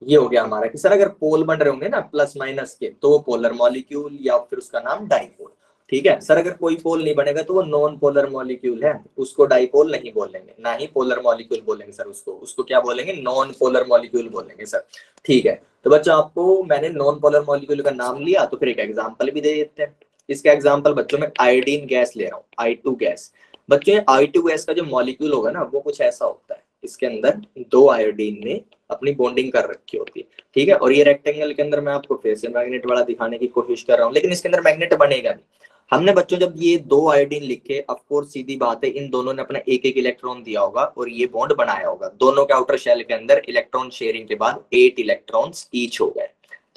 ये हो गया हमारा कि सर अगर पोल बन रहे होंगे ना प्लस माइनस के, तो वो पोलर मॉलिक्यूल या फिर उसका नाम डाइपोल। ठीक है सर, अगर कोई पोल नहीं बनेगा तो वो नॉन पोलर मॉलिक्यूल है, उसको डाइपोल नहीं बोलेंगे, ना ही पोलर मॉलिक्यूल बोलेंगे सर। उसको उसको क्या बोलेंगे? नॉन पोलर मॉलिक्यूल बोलेंगे सर। ठीक है, तो बच्चों आपको मैंने नॉन पोलर मॉलिक्यूल का नाम लिया, तो फिर एक एग्जाम्पल भी दे देते हैं। इसका एग्जाम्पल बच्चों में आयोडीन गैस ले रहा हूँ, I2 गैस। बच्चों I2 गैस का जो मॉलिक्यूल होगा ना, वो कुछ ऐसा होता है। इसके अंदर दो आयोडीन ने अपनी बॉन्डिंग कर रखी होती है। ठीक है, और ये रेक्टेंगल के अंदर मैं आपको फिर से मैग्नेट वाला दिखाने की कोशिश कर रहा हूँ, लेकिन इसके अंदर मैग्नेट बनेगा नहीं। हमने बच्चों जब ये दो आयोडीन लिखे, ऑफ कोर्स सीधी बात है इन दोनों ने अपना एक एक इलेक्ट्रॉन दिया होगा और ये बॉन्ड बनाया होगा। दोनों के आउटर शेल के अंदर इलेक्ट्रॉन शेयरिंग के बाद 8 इलेक्ट्रॉन्स ईच हो गए।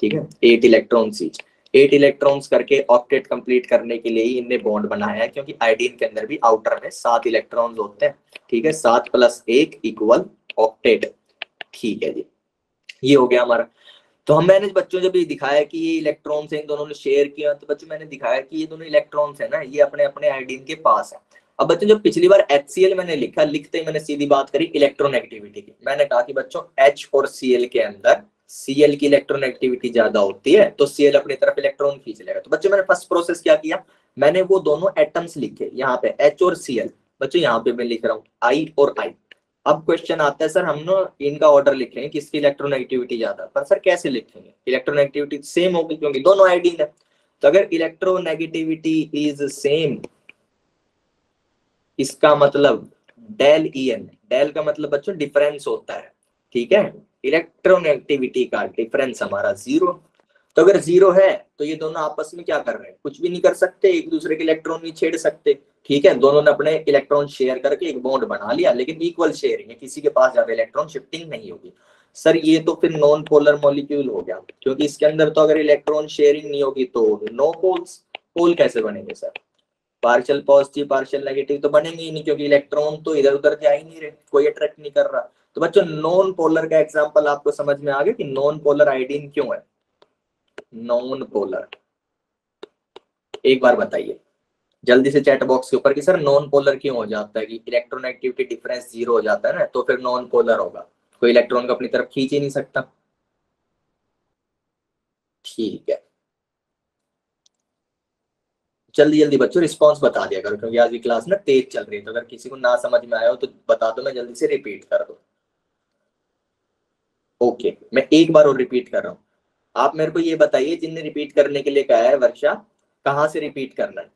ठीक है, 8 इलेक्ट्रॉन्स ईच, 8 इलेक्ट्रॉन्स करके ऑक्टेट कंप्लीट करने के लिए ही इनने बॉन्ड बनाया है, क्योंकि आयोडीन के अंदर भी आउटर में 7 इलेक्ट्रॉन्स होते हैं। ठीक है, 7 + 1 = ऑक्टेट। ठीक है जी, ये हो गया हमारा। तो हम मैंने बच्चों जब ये दिखाया कि ये इलेक्ट्रॉन्स हैं इन दोनों ने शेयर किया, तो बच्चों मैंने दिखाया कि ये दोनों इलेक्ट्रॉन्स है ना, ये अपने अपने आयोडीन के पास है। अब बच्चों जब पिछली बार HCl मैंने लिखा, लिखते ही मैंने सीधी बात करी इलेक्ट्रोनेगेटिविटी की। मैंने कहा कि बच्चों H और Cl के अंदर Cl की इलेक्ट्रोनेगेटिविटी ज्यादा होती है, तो Cl अपनी तरफ इलेक्ट्रॉन खींच लेगा। तो बच्चों मैंने फर्स्ट प्रोसेस क्या किया, मैंने वो दोनों एटम्स लिखे यहाँ पे H और Cl। बच्चों यहाँ पे मैं लिख रहा हूँ I और I। अब क्वेश्चन आता है सर हम ना इनका ऑर्डर लिख रहे हैं किसकी इलेक्ट्रोनेगेटिविटी ज्यादा, पर सर कैसे लिखेंगे, इलेक्ट्रोनेगेटिविटी सेम होगी क्योंकि दोनों आयोडीन है। तो अगर इलेक्ट्रोनेगेटिविटी इज सेम, इसका मतलब डेल EN, डेल का मतलब बच्चों डिफरेंस होता है। ठीक है, इलेक्ट्रोनेगेटिविटी का डिफरेंस हमारा 0। तो अगर 0 है तो ये दोनों आपस में क्या कर रहे हैं, कुछ भी नहीं कर सकते, एक दूसरे के इलेक्ट्रॉन नहीं छेड़ सकते। ठीक है, दोनों ने अपने इलेक्ट्रॉन शेयर करके एक बॉन्ड बना लिया, लेकिन इक्वल शेयरिंग है, किसी के पास ज्यादा इलेक्ट्रॉन शिफ्टिंग नहीं होगी। सर ये तो फिर नॉन पोलर मॉलिक्यूल हो गया, क्योंकि इसके अंदर तो अगर इलेक्ट्रॉन शेयरिंग नहीं होगी तो नो पोल्स। पोल कैसे बनेंगे sir, partial positive partial negative तो बनेंगे ही नहीं, क्योंकि इलेक्ट्रॉन तो इधर उधर जा ही नहीं रहे, कोई अट्रैक्ट नहीं कर रहा। तो बच्चों नॉन पोलर का एग्जांपल आपको समझ में आ गया कि नॉन पोलर आयोडीन क्यों है, नॉन पोलर। एक बार बताइए जल्दी से चैट बॉक्स के ऊपर कि सर नॉन पोलर क्यों हो जाता है, कि इलेक्ट्रोनेगेटिविटी डिफरेंस 0 हो जाता है ना, तो फिर नॉन पोलर होगा, कोई इलेक्ट्रॉन को अपनी तरफ खींच ही नहीं सकता। ठीक है, जल्दी जल्दी बच्चों रिस्पॉन्स बता दिया करो, क्योंकि आज की क्लास ना तेज चल रही है, तो अगर किसी को ना समझ में आया हो तो बता दो, मैं जल्दी से रिपीट कर दूं। ओके, मैं एक बार और रिपीट कर रहा हूँ। आप मेरे को ये बताइए, जिनने रिपीट करने के लिए कहा है वर्षा, कहाँ से रिपीट करना है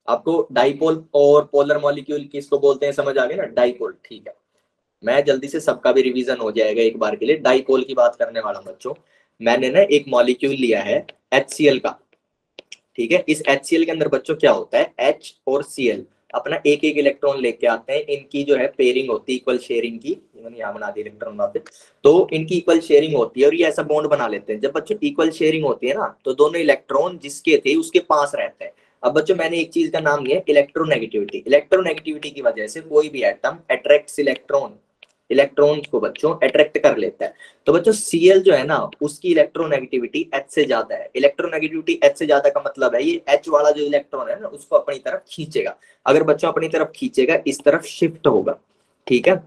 आपको? डाइपोल और पोलर मॉलिक्यूल किसको बोलते हैं समझ आ गया ना, डाइपोल। ठीक है, मैं जल्दी से सबका भी रिवीजन हो जाएगा एक बार के लिए। डाइपोल की बात करने वाला बच्चों, मैंने ना एक मॉलिक्यूल लिया है HCl का। ठीक है, इस HCl के अंदर बच्चों क्या होता है, H और Cl अपना एक एक इलेक्ट्रॉन लेके आते हैं, इनकी जो है पेयरिंग होती है इक्वल शेयरिंग की, मैंने यहाँ बना दी इलेक्ट्रॉन वापस। तो इनकी इक्वल शेयरिंग होती है और ये ऐसा बॉन्ड बना लेते हैं। जब बच्चों इक्वल शेयरिंग होती है ना, तो दोनों इलेक्ट्रॉन जिसके थे उसके पास रहते हैं। अब बच्चों मैंने एक चीज का नाम लिया इलेक्ट्रोनेगेटिविटी। इलेक्ट्रोनेगेटिविटी की वजह से कोई भी एटम अट्रैक्ट्स इलेक्ट्रॉन, इलेक्ट्रॉन को बच्चों अट्रैक्ट कर लेता है। तो बच्चों Cl जो है ना, उसकी इलेक्ट्रोनेगेटिविटी H से ज्यादा है। इलेक्ट्रोनेगेटिविटी H से ज्यादा का मतलब है ये H वाला जो इलेक्ट्रॉन है ना, उसको अपनी तरफ खींचेगा। अगर बच्चों अपनी तरफ खींचेगा, इस तरफ शिफ्ट होगा। ठीक है,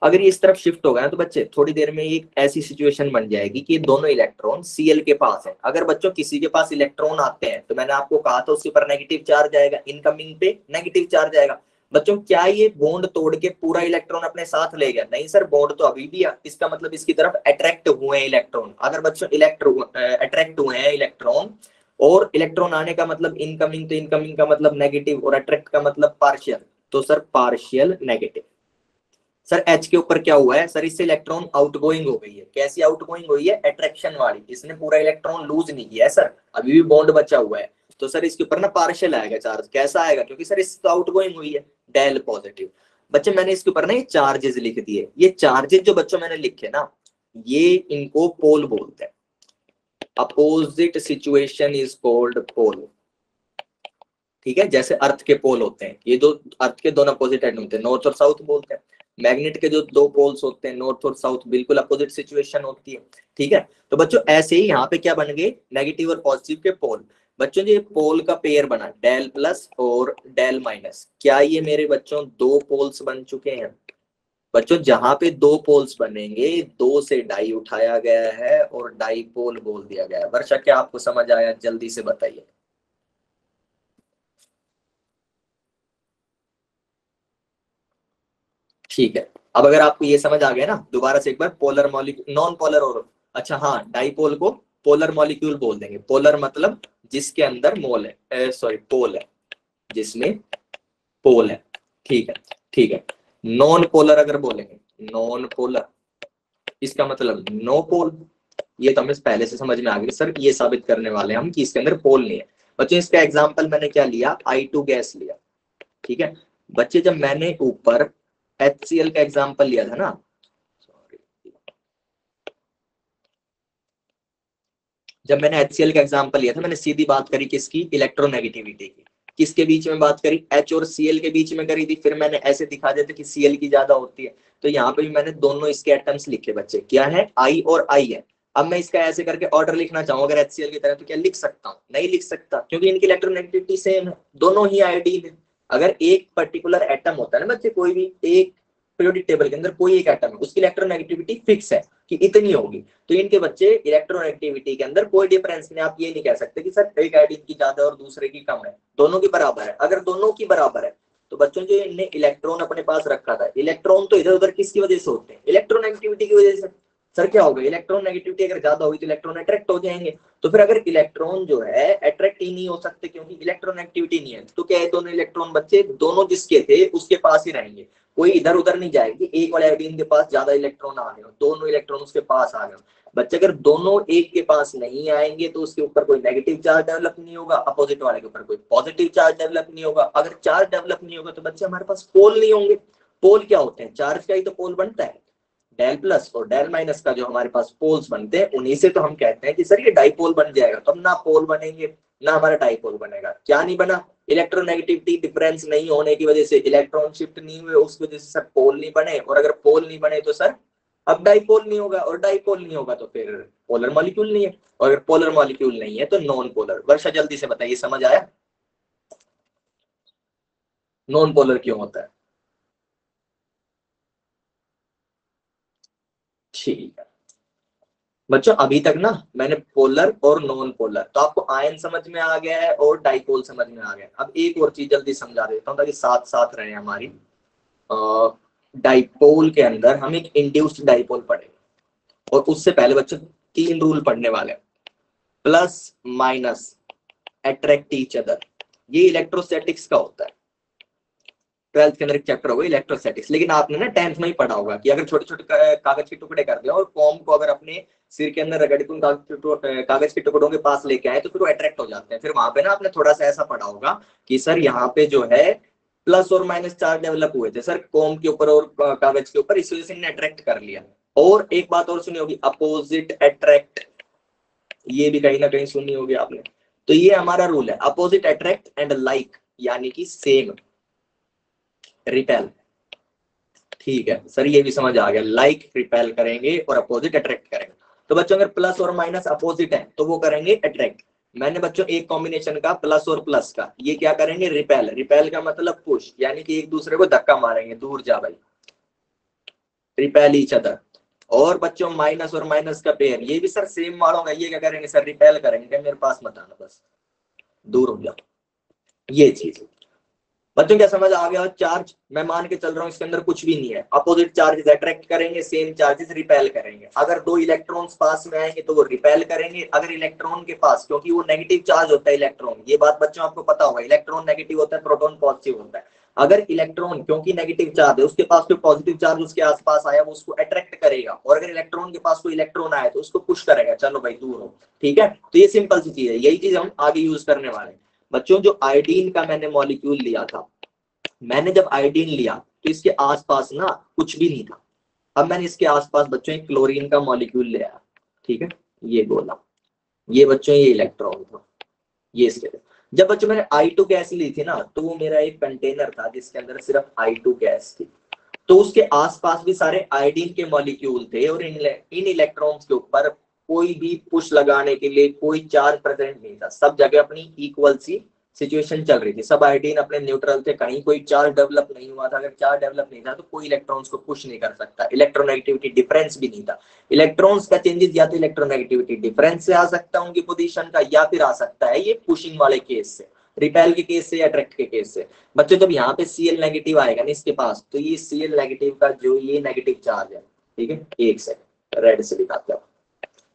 अगर ये इस तरफ शिफ्ट होगा ना, तो बच्चे थोड़ी देर में एक ऐसी सिचुएशन बन जाएगी कि दोनों इलेक्ट्रॉन Cl के पास है। अगर बच्चों किसी के पास इलेक्ट्रॉन आते हैं, तो मैंने आपको कहा था उसके ऊपर नेगेटिव चार्ज आएगा, इनकमिंग पे नेगेटिव चार्ज आएगा। बच्चों क्या ये बॉन्ड तोड़ के पूरा इलेक्ट्रॉन अपने साथ ले गया? नहीं सर, बॉन्ड तो अभी भी है। इसका मतलब इसकी तरफ अट्रैक्ट हुए हैं इलेक्ट्रॉन। अगर बच्चों अट्रैक्ट हुए हैं इलेक्ट्रॉन, और इलेक्ट्रॉन आने का मतलब इनकमिंग, तो इनकमिंग का मतलब नेगेटिव, और अट्रैक्ट का मतलब पार्शियल, तो sir partial negative. Sir H के ऊपर क्या हुआ है सर, इससे इलेक्ट्रॉन आउटगोइंग हो गई है। कैसी आउटगोइंग हुई है? अट्रैक्शन वाली। इसने पूरा इलेक्ट्रॉन लूज नहीं किया है सर, अभी भी बॉन्ड बचा हुआ है। तो सर इसके ऊपर ना पार्शियल आएगा चार्ज। कैसा आएगा? क्योंकि सर इससे तो आउटगोइंग हुई है, डेल पॉजिटिव। बच्चे मैंने इसके ऊपर ना ये चार्जेस लिख दिए। ये चार्जेस जो बच्चों मैंने लिखे ना, ये इनको पोल बोलते हैं। Opposite situation is called pole. ठीक है, जैसे अर्थ के पोल होते हैं, ये दो अर्थ के दोनों अपोजिट एंड होते हैं, नॉर्थ और साउथ बोलते हैं। मैग्नेट के जो दो पोल्स होते हैं, नॉर्थ और साउथ, बिल्कुल अपोजिट सिचुएशन होती है। ठीक है, तो बच्चों ऐसे ही यहाँ पे क्या बन गए, नेगेटिव और पॉजिटिव के पोल। बच्चों ये पोल का पेयर बना, डेल प्लस और डेल माइनस। क्या ये मेरे बच्चों दो पोल्स बन चुके हैं? बच्चों जहां पे दो पोल्स बनेंगे, दो से डाई उठाया गया है और डाई पोल बोल दिया गया है। वर्षा क्या आपको समझ आया? जल्दी से बताइए। ठीक है, अब अगर आपको ये समझ आ गया ना, दोबारा से एक बार, पोलर मॉलिक्यूल, नॉन पोलर और, अच्छा हाँ, डाइपोल को पोलर मॉलिक्यूल बोल देंगे। पोलर मतलब जिसके अंदर मोल है, सॉरी पोल है, जिसमें पोल है। ठीक है, ठीक है। नॉन पोलर अगर बोलेंगे, नॉन पोलर, इसका मतलब नो पोल। ये तो हमें पहले से समझ में आ गया सर, ये साबित करने वाले हम कि इसके अंदर पोल नहीं है। बच्चों इसका एग्जाम्पल मैंने क्या लिया, I2 गैस लिया, ठीक है। बच्चे जब मैंने ऊपर HCl का एग्जाम्पल लिया था ना, जब मैंने HCl का एग्जाम्पल लिया था, मैंने सीधी बात करी किसकी, इलेक्ट्रोनेगेटिविटी की। किसके बीच में बात करी, H और Cl के बीच में करी थी। फिर मैंने ऐसे दिखा दिया था कि Cl की ज्यादा होती है। तो यहाँ पे भी मैंने दोनों इसके एटम्स लिखे बच्चे, क्या है, I और I है। अब मैं इसका ऐसे करके ऑर्डर लिखना चाहूँ अगर HCl की तरह, तो क्या लिख सकता हूँ, नहीं लिख सकता, क्योंकि इनकी इलेक्ट्रोनेगेटिविटी सेम है, दोनों ही आयोडीन है। अगर एक पर्टिकुलर एटम होता है ना बच्चे, कोई भी एक पीरियोडिक टेबल के अंदर कोई एक एटम है, उसकी इलेक्ट्रोनेगेटिविटी फिक्स है कि इतनी होगी। तो इनके बच्चे इलेक्ट्रोनेगेटिविटी के अंदर कोई डिफरेंस नहीं। आप ये नहीं कह सकते कि सर एक आयोडीन की ज्यादा और दूसरे की कम है, दोनों की बराबर है। अगर दोनों की बराबर है तो बच्चों जो इनने इलेक्ट्रॉन अपने पास रखा था, इलेक्ट्रॉन तो इधर उधर किसकी वजह से होते हैं, इलेक्ट्रोनेगेटिविटी की वजह से। सर क्या होगा, इलेक्ट्रॉन नेगेटिविटी अगर ज्यादा होगी तो इलेक्ट्रॉन अट्रैक्ट हो जाएंगे। तो फिर अगर इलेक्ट्रॉन जो है अट्रैक्ट ही नहीं हो सकते क्योंकि इलेक्ट्रोनेगेटिविटी नहीं है, तो क्या है, दोनों इलेक्ट्रॉन बच्चे दोनों जिसके थे उसके पास ही रहेंगे, कोई इधर उधर नहीं जाएगी। एक वाले आयोडीन के पास ज्यादा इलेक्ट्रॉन आ गए, दोनों इलेक्ट्रॉन उसके पास आ गए। बच्चे अगर दोनों एक के पास नहीं आएंगे तो उसके ऊपर कोई नेगेटिव चार्ज डेवलप नहीं होगा, अपोजिट वाले के ऊपर कोई पॉजिटिव चार्ज डेवलप नहीं होगा। अगर चार्ज डेवलप नहीं होगा तो बच्चे हमारे पास पोल नहीं होंगे। पोल क्या होते हैं, चार्ज का ही तो पोल बनता है। डेल प्लस और डेल माइनस का जो हमारे पास पोल्स बनते हैं, उन्हीं से तो हम कहते हैं कि सर ये डाइपोल बन जाएगा। तो हम ना पोल बनेंगे ना हमारा डाइपोल बनेगा। क्या नहीं बना, इलेक्ट्रोनेगेटिविटी डिफरेंस नहीं होने की वजह से इलेक्ट्रॉन शिफ्ट नहीं हुए, उसकी वजह से सर पोल नहीं बने। और अगर पोल नहीं बने तो सर अब डाइपोल नहीं होगा, और डाइपोल नहीं होगा तो फिर पोलर मॉलिक्यूल नहीं है, और अगर पोलर मॉलिक्यूल नहीं है तो नॉन पोलर। वर्षा जल्दी से बताइए, समझ आया नॉन पोलर क्यों होता है? ठीक है बच्चों, अभी तक ना मैंने पोलर और नॉन पोलर, तो आपको आयन समझ में आ गया है और डाइपोल समझ में आ गया है। अब एक और चीज जल्दी समझा देता हूँ ताकि साथ साथ रहे हमारी। डाइपोल के अंदर हम एक इंड्यूस्ड डाइपोल पढ़ेंगे, और उससे पहले बच्चों 3 रूल पढ़ने वाले हैं। Plus minus attract each other, ये इलेक्ट्रोस्टैटिक्स का होता है। 12th के अंदर एक चैप्टर होगा इलेक्ट्रोस्टैटिक्स, लेकिन आपने ना 10th में ही पढ़ा होगा कि अगर छोटे छोटे कागज के टुकड़े कर दिया और कॉम को अगर अपने सिर के अंदर रगड़ के उन कागज के टुकड़ों के पास लेके आए तो फिर वो अट्रैक्ट हो जाते हैं। फिर वहां पे ना आपने थोड़ा सा ऐसा पढ़ा होगा कि सर यहाँ पे जो है प्लस और माइनस चार्ज डेवलप हुए थे सर कॉम के ऊपर और कागज के ऊपर, इस वजह से इन्हें अट्रैक्ट कर लिया। और एक बात और सुनी होगी, अपोजिट अट्रैक्ट, ये भी कहीं ना कहीं सुनी होगी आपने। तो ये हमारा रूल है, अपोजिट अट्रैक्ट एंड लाइक, यानी कि सेम रिपेल। ठीक है सर, ये भी समझ आ गया, लाइक रिपेल करेंगे और अपोजिट अट्रैक्ट करेंगे। तो बच्चों अगर प्लस और माइनस अपोजिट है तो वो करेंगे अट्रैक्ट। मैंने बच्चों एक कॉम्बिनेशन का प्लस और प्लस का, ये क्या करेंगे, रिपेल। रिपेल का मतलब पुश, यानी कि एक दूसरे को धक्का मारेंगे, दूर जा भाई, रिपेल ईच अदर। और बच्चों माइनस और माइनस का पेयर, ये भी सर सेम मारोगे, ये क्या करेंगे सर, रिपेल करेंगे, मेरे पास मत आना, बस दूर हो जाओ, ये चीज। बच्चों क्या समझ आ गया, चार्ज मैं मान के चल रहा हूँ इसके अंदर कुछ भी नहीं है, अपोजिट चार्जेस अट्रैक्ट करेंगे, सेम चार्जेस रिपेल करेंगे। अगर दो इलेक्ट्रॉन्स पास में आएंगे तो वो रिपेल करेंगे। अगर इलेक्ट्रॉन के पास, क्योंकि वो नेगेटिव चार्ज होता है इलेक्ट्रॉन, ये बात बच्चों आपको पता होगा, इलेक्ट्रॉन नेगेटिव होता है, प्रोटॉन पॉजिटिव होता है। अगर इलेक्ट्रॉन क्योंकि नेगेटिव चार्ज है उसके पास कोई पॉजिटिव चार्ज उसके आसपास आया, वो उसको अट्रैक्ट करेगा। और अगर इलेक्ट्रॉन के पास कोई इलेक्ट्रॉन आया तो उसको पुश करेगा, चलो भाई दूर हो। ठीक है, तो ये सिंपल सी चीज है, यही चीज हम आगे यूज करने वाले हैं। बच्चों जो आयोडीन का मैंने मॉलिक्यूल लिया था, मैंने जब आयोडीन लिया तो इसके आसपास ना कुछ भी नहीं था। अब मैंने इसके आसपास बच्चों एक क्लोरीन का मॉलिक्यूल लिया, ठीक है, ये गोला, ये बच्चों ये इलेक्ट्रॉन था, ये इसके। जब बच्चों मैंने I2 गैस ली थी ना, तो वो मेरा एक कंटेनर था जिसके अंदर सिर्फ I2 गैस थी। तो उसके आसपास भी सारे आयोडीन के मॉलिक्यूल थे, और इन इलेक्ट्रॉन्स के ऊपर कोई भी पुश लगाने के लिए कोई चार्ज प्रेजेंट नहीं था। सब जगह अपनी इक्वल सी सिचुएशन चल रही थी, सब आयोडीन अपने न्यूट्रल थे, कहीं कोई चार्ज डेवलप नहीं हुआ था। अगर चार्ज डेवलप नहीं था तो कोई इलेक्ट्रॉन्स को पुश नहीं कर सकता, इलेक्ट्रोनेगेटिविटी डिफरेंस भी नहीं था। इलेक्ट्रॉन्स का चेंजेस या तो इलेक्ट्रोनेगेटिविटी डिफरेंस से आ सकता है उनकी पोजीशन का, या फिर आ सकता है ये पुशिंग वाले केस से, रिपेल के केस से या अट्रैक्ट के केस से। बच्चों जब यहाँ पे Cl नेगेटिव आएगा ना इसके पास, तो ये Cl नेगेटिव का जो ये नेगेटिव चार्ज है, ठीक है, एक सेकंड रेड से दिखाते हैं,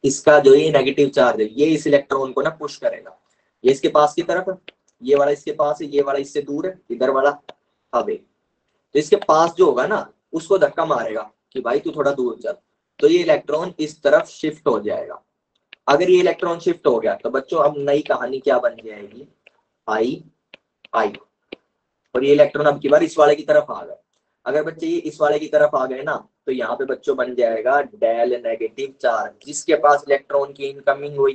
इसका जो ये नेगेटिव चार्ज है ये इस इलेक्ट्रॉन को ना पुश करेगा, ये इसके पास की तरफ है, ये वाला इसके पास है, ये वाला इससे दूर है, इधर वाला अबे। तो इसके पास जो होगा ना उसको धक्का मारेगा कि भाई तू थोड़ा दूर चल, तो ये इलेक्ट्रॉन इस तरफ शिफ्ट हो जाएगा। अगर ये इलेक्ट्रॉन शिफ्ट हो गया तो बच्चों अब नई कहानी क्या बन जाएगी, आई आई, और ये इलेक्ट्रॉन अब की बार इस वाले की तरफ आ गए। अगर बच्चे ये इस वाले की तरफ आ गए ना तो यहाँ पे बच्चों बन जाएगा डेल नेगेटिव चार्ज, जिसके पास इलेक्ट्रॉन की इनकमिंग हुई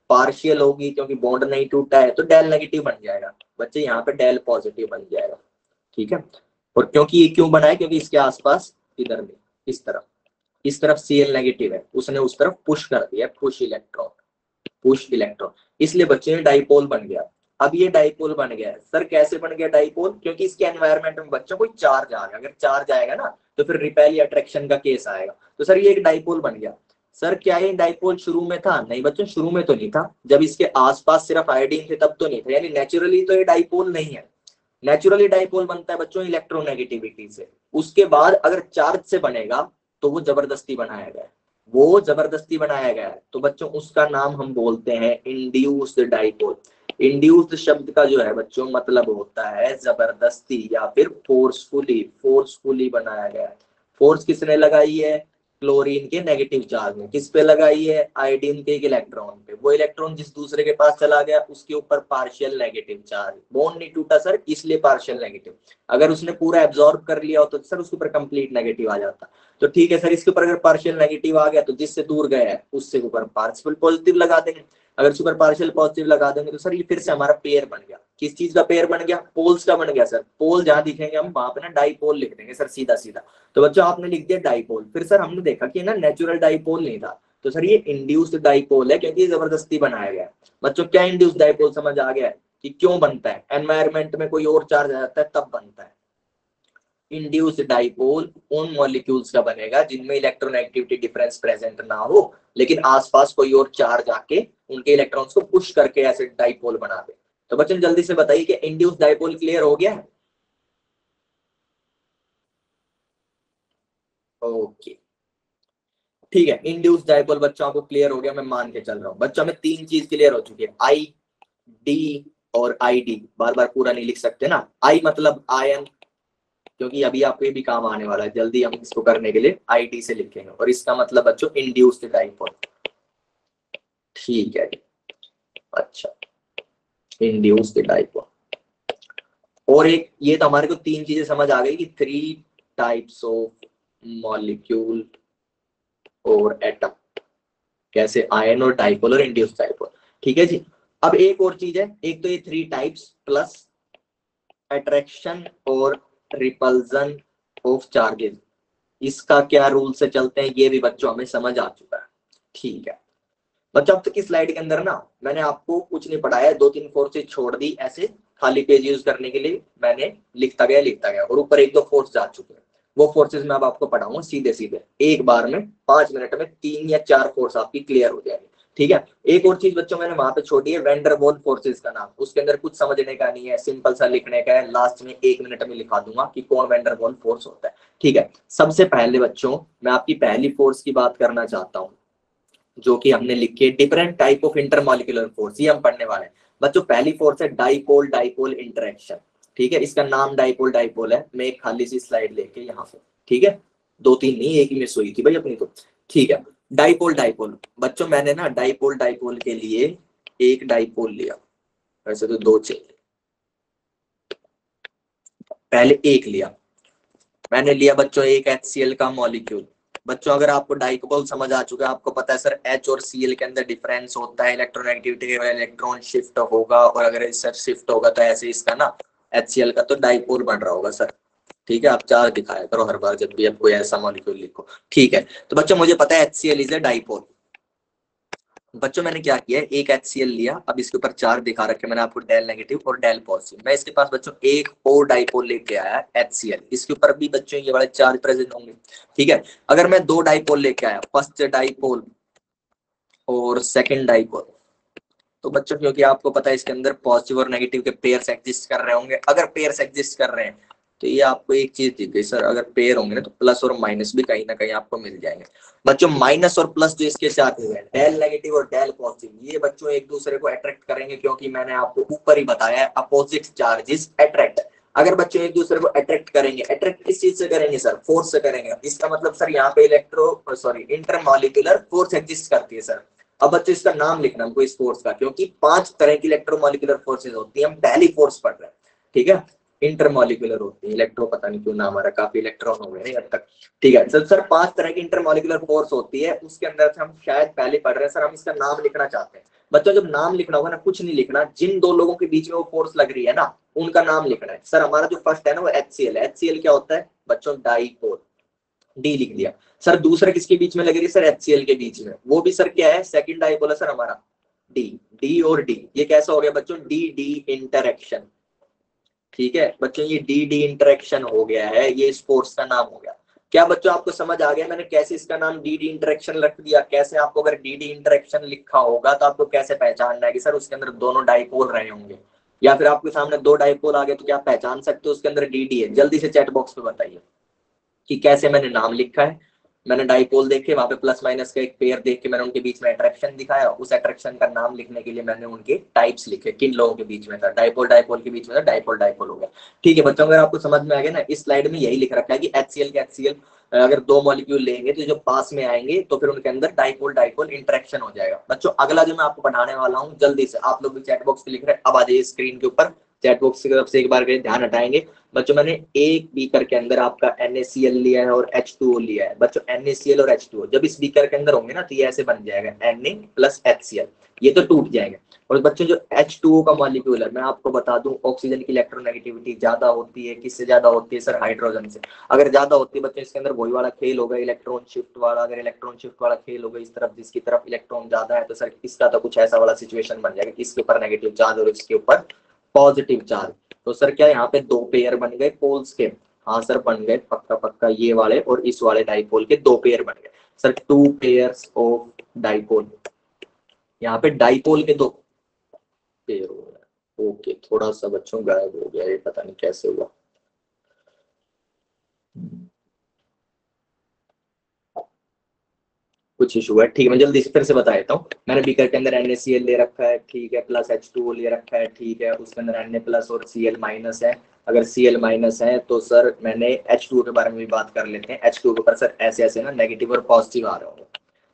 पार्शियल होगी क्योंकि बॉन्ड नहीं टूटा है तो डेल नेगेटिव बन जाएगा बच्चे, यहाँ पे डेल पॉजिटिव बन जाएगा। ठीक है, और क्योंकि ये क्यों बना है, क्योंकि इसके आसपास इधर में इस तरफ Cl नेगेटिव है, उसने उस तरफ पुश कर दिया, पुश इलेक्ट्रॉन, इसलिए बच्चे में डाइपोल बन गया। अब ये डाइपोल बन गया है सर, कैसे बन गया डाइपोल, क्योंकि इसके एनवायरनमेंट में बच्चों कोई चार्ज आ गया, अगर चार्ज आएगा ना तो फिर रिपेल या अट्रैक्शन का केस आएगा, तो सर ये एक डाइपोल बन गया। सर क्या ये डाइपोल शुरू में था, नहीं बच्चों शुरू में तो नहीं था, जब इसके आसपास सिर्फ आयोडीन थे तब तो नहीं था, यानी नेचुरली तो ये डाइपोल नहीं है। नेचुरली डाइपोल बनता है बच्चों इलेक्ट्रोनेगेटिविटी से, उसके बाद अगर चार्ज से बनेगा तो वो जबरदस्ती बनाया गया है, वो जबरदस्ती बनाया गया है, तो बच्चों उसका नाम हम बोलते हैं इंड्यूस्ड डाइपोल। इंड्यूस्ड शब्द का जो है बच्चों मतलब होता है जबरदस्ती या फिर फोर्सफुली बनाया गया है। फोर्स किसने लगाई है, क्लोरीन के नेगेटिव चार्ज में, किस पे लगाई है, आयोडीन के एक इलेक्ट्रॉन पे, वो इलेक्ट्रॉन जिस दूसरे के पास चला गया उसके ऊपर पार्शियल नेगेटिव चार्ज, बॉन्ड नहीं टूटा सर इसलिए पार्शियल नेगेटिव, अगर उसने पूरा एब्जॉर्ब कर लिया हो तो सर उसके ऊपर कंप्लीट नेगेटिव आ जाता। तो ठीक है सर, इसके ऊपर अगर पार्शियल नेगेटिव आ गया तो जिससे दूर गया है उससे ऊपर पार्शियल पॉजिटिव लगा देंगे, अगर सुपर पार्शियल पॉजिटिव लगा देंगे तो सर ये फिर से हमारा पेयर बन गया। किस चीज का पेयर बन गया, पोल्स का बन गया सर, पोल जहां दिखेंगे हम वहां पे ना डाइपोल लिख देंगे सर सीधा सीधा, तो बच्चों आपने लिख दिया डाइपोल। फिर सर हमने देखा कि ना नेचुरल डाइपोल नहीं था, तो सर ये इंड्यूस्ड डाइपोल है क्योंकि ये जबरदस्ती बनाया गया है। बच्चों क्या इंड्यूस्ड डाइपोल समझ आ गया है कि क्यों बनता है, एनवायरमेंट में कोई और चार्ज आ जाता है तब बनता है। इंड्यूस्ड डाइपोल उन मॉलिक्यूल्स का बनेगा जिनमें इलेक्ट्रोनेगेटिविटी डिफरेंस प्रेजेंट ना हो लेकिन आसपास कोई और चार्ज आके उनके इलेक्ट्रॉन्स को पुश करके ऐसे डाइपोल बना दे। तो बच्चों जल्दी से बताइए कि इंड्यूस्ड डाइपोल क्लियर हो गया है? ओके ठीक है, इंड्यूस्ड डाइपोल बच्चों को क्लियर हो गया, मैं मान के चल रहा हूँ। बच्चों में तीन चीज क्लियर हो चुकी है, आई डी और आई डी, बार बार पूरा नहीं लिख सकते ना, आई मतलब आयन, क्योंकि अभी आपको ये भी काम आने वाला है, जल्दी हम इसको करने के लिए आईडी से लिखेंगे, और इसका मतलब बच्चों इंड्यूस्ड डाइपोल। ठीक है, अच्छा इंड्यूस्ड डाइपोल। और एक ये तो हमारे को तीन चीजें समझ आ गई कि थ्री टाइप्स ऑफ मॉलिक्यूल और एटम, कैसे आयन और डाइपोल और इंड्यूस्ड डाइपोल। ठीक है जी, अब एक और चीज है, एक तो ये थ्री टाइप्स प्लस अट्रैक्शन और रिपल्जन ऑफ चार्जेस, इसका क्या रूल से चलते हैं ये भी बच्चों हमें समझ आ चुका है। ठीक है बच्चों, अब तक की स्लाइड के अंदर ना मैंने आपको कुछ नहीं पढ़ाया, दो तीन फोर्सेज छोड़ दी ऐसे खाली पेज यूज करने के लिए, मैंने लिखता गया और ऊपर एक दो फोर्स जा चुके हैं, वो फोर्सेज मैं अब आपको पढ़ाऊंगा सीधे सीधे एक बार में 5 मिनट में 3 या 4 फोर्स आपकी क्लियर हो जाएंगे। ठीक है, एक और चीज बच्चों मैंने वहां पे छोड़ी है, वैन डर वाल्स फोर्सेज का नाम, उसके अंदर कुछ समझने का नहीं है, सिंपल सा लिखने का है, लास्ट में 1 मिनट में लिखा दूंगा कि कौन वैन डर वाल्स फोर्स होता है। ठीक है, सबसे पहले बच्चों मैं आपकी पहली फोर्स की बात करना चाहता हूँ जो कि हमने लिखी है, different type of intermolecular force, ये हम पढ़ने वाले हैं बच्चों। पहली फोर्स है डाइपोल डाइपोल इंटरेक्शन। ठीक है, इसका नाम डाइपोल डाइपोल है, मैं एक खाली सी स्लाइड लेके यहाँ पे, ठीक है, दो तीन नहीं एक ही मिस हुई थी भाई अपनी तो। ठीक है, डाइपोल डाइपोल बच्चों, मैंने ना डाइपोल डाइपोल के लिए एक डाइपोल लिया, वैसे तो दो चाहिए, पहले एक लिया, मैंने लिया बच्चों एक HCl का मॉलिक्यूल। बच्चों अगर आपको डाइपोल समझ आ चुका है, आपको पता है सर H और Cl के अंदर डिफरेंस होता है, इलेक्ट्रोनेगेटिविटी के इलेक्ट्रॉन शिफ्ट होगा, और अगर सर शिफ्ट होगा तो ऐसे इसका ना HCl का तो डाइपोल बन रहा होगा सर। ठीक है, आप चार दिखाया करो हर बार जब भी आप कोई ऐसा मॉलिक्यूल लिखो। ठीक है, तो बच्चों मुझे पता है HCl इज अ डाइपोल। बच्चों मैंने क्या किया, एक HCl लिया, अब इसके ऊपर चार दिखा रखे मैंने आपको, डेल नेगेटिव और डेल पॉजिटिव। मैं इसके पास बच्चों एक और डाइपोल लेके आया HCl, इसके ऊपर भी बच्चों ये वाले चार्ज प्रेजेंट होंगे। ठीक है, अगर मैं दो डाइपोल लेके आया, फर्स्ट डाइपोल और सेकंड डाइपोल, तो बच्चों क्योंकि आपको पता है इसके अंदर पॉजिटिव और नेगेटिव के पेयर्स एग्जिस्ट कर रहे होंगे, अगर पेयर्स एग्जिस्ट कर रहे हैं तो ये आपको एक चीज दिख गई सर, अगर पेयर होंगे ना तो प्लस और माइनस भी कहीं ना कहीं आपको मिल जाएंगे। बच्चों माइनस और प्लस जो इसके चार्जेस हैं, डेल नेगेटिव और डेल पॉजिटिव, ये बच्चों एक दूसरे को अट्रैक्ट करेंगे, क्योंकि मैंने आपको ऊपर ही बताया है अपोजिट चार्जेस अट्रैक्ट। अगर बच्चों एक दूसरे को अट्रैक्ट करेंगे, अट्रैक्ट किस चीज से करेंगे सर, फोर्स से करेंगे, इसका मतलब सर यहाँ पे इंटरमॉलिक्यूलर फोर्स एग्जिस्ट करती है सर। अब बच्चों इसका नाम लिखना हमको इस फोर्स का, क्योंकि 5 तरह की इलेक्ट्रोमोलिकुलर फोर्सेज होती है, हम पहली फोर्स पढ़ रहे हैं, ठीक है। इंटरमोलिकुलर होती है, इलेक्ट्रो पता नहीं क्यों नाम आ रहा, काफी इलेक्ट्रॉन हो गए अब तक, ठीक है सर 5 तरह की इंटरमोलिकुलर फोर्स होती है, उसके अंदर से हम शायद पहले पढ़ रहे हैं सर, हम इसका नाम लिखना चाहते हैं। बच्चों जब नाम लिखना होगा ना, कुछ नहीं लिखना, जिन दो लोगों के बीच में वो फोर्स लग रही है ना, उनका नाम लिखना है। सर हमारा जो फर्स्ट है ना वो HCl है। HCl क्या होता है बच्चों, डाइपोल, डी लिख दिया। सर दूसरा किसके बीच में लग रही है सर, HCl के बीच में, वो भी सर क्या है, सेकंड डाइपोल है सर हमारा, डी। डी और डी ये कैसा हो गया बच्चों, डी डी इंटरेक्शन, ठीक है बच्चों, ये डी डी इंटरेक्शन हो गया है, ये इस फोर्स का नाम हो गया। क्या बच्चों आपको समझ आ गया मैंने कैसे इसका नाम डी डी इंटरेक्शन रख दिया? कैसे आपको अगर डी डी इंटरेक्शन लिखा होगा तो आपको कैसे पहचानना है कि सर उसके अंदर दोनों डाइपोल रहे होंगे, या फिर आपके सामने दो डाइपोल आ गए तो क्या पहचान सकते हो उसके अंदर डी डी है? जल्दी से चैट बॉक्स पे बताइए कि कैसे मैंने नाम लिखा है। मैंने डाइपोल देखे, वहां पे प्लस माइनस का एक पेयर देख के मैंने उनके बीच में अट्रैक्शन दिखाया, उस अट्रैक्शन का नाम लिखने के लिए मैंने उनके टाइप्स लिखे, किन लोगों के बीच में था, डाइपोल डाइपोल के बीच में था, डाइपोल डाइपोल हो गया। ठीक है बच्चों, अगर आपको समझ में आ गया ना, इस स्लाइड में यही लिख रखा है कि HCl के HCl अगर दो मॉलिक्यूल लेंगे तो जो पास में आएंगे तो फिर उनके अंदर डाइपोल डाइपोल इंटरेक्शन हो जाएगा। बच्चों अगला जो मैं आपको पढ़ाने वाला हूँ, जल्दी से आप लोग भी चैट बॉक्स पे लिख रहे हैं, अब आ जाइए स्क्रीन के ऊपर, चैट बॉक्स की तरफ से एक बार ध्यान हटाएंगे। बच्चों मैंने एक बीकर के अंदर आपका NaCl लिया है और H2O लिया है। बच्चों NaCl और H2O जब इस बीकर के अंदर होंगे ना तो ये ऐसे बन जाएगा Na प्लस HCl, ये तो टूट जाएंगे। और बच्चों जो H2O का मॉलिक्यूल है, मैं आपको बता दूं ऑक्सीजन की इलेक्ट्रोनेगेटिविटी ज्यादा होती है, किससे ज्यादा होती है सर, हाइड्रोजन से। अगर ज्यादा होती है बच्चों इसके अंदर वही वाला खेल होगा, इलेक्ट्रॉन शिफ्ट वाला, अगर इलेक्ट्रॉन शिफ्ट वाला खेल होगा इस तरफ, जिसकी तरफ इलेक्ट्रॉन ज्यादा है तो सर इसका तो कुछ ऐसा वाला सिचुएशन बन जाएगा कि इसके ऊपर नेगेटिव चार्ज और इसके ऊपर पॉजिटिव चार्ज। तो सर क्या यहाँ पे दो पेयर बन गए पोल्स के? हाँ सर बन गए, पक्का पक्का, ये वाले और इस वाले डाइपोल के दो पेयर बन गए sir, two pairs of dipole. यहाँ पे डाइपोल के दो पेयर हो गए। ओके, थोड़ा सा बच्चों गायब हो गया, ये पता नहीं कैसे हुआ। कुछ इशू है, ठीक है मैं जल्दी से फिर से बता देता हूँ। मैंने बीकर के अंदर NaCl ले रखा है, ठीक है, प्लस H2O ले रखा है, ठीक है, उसके अंदर Na प्लस और Cl माइनस है। अगर Cl माइनस है तो सर मैंने H2O के बारे में भी बात कर लेते हैं। H2O के ऊपर सर ऐसे ऐसे ना नेगेटिव और पॉजिटिव आ रहे होंगे,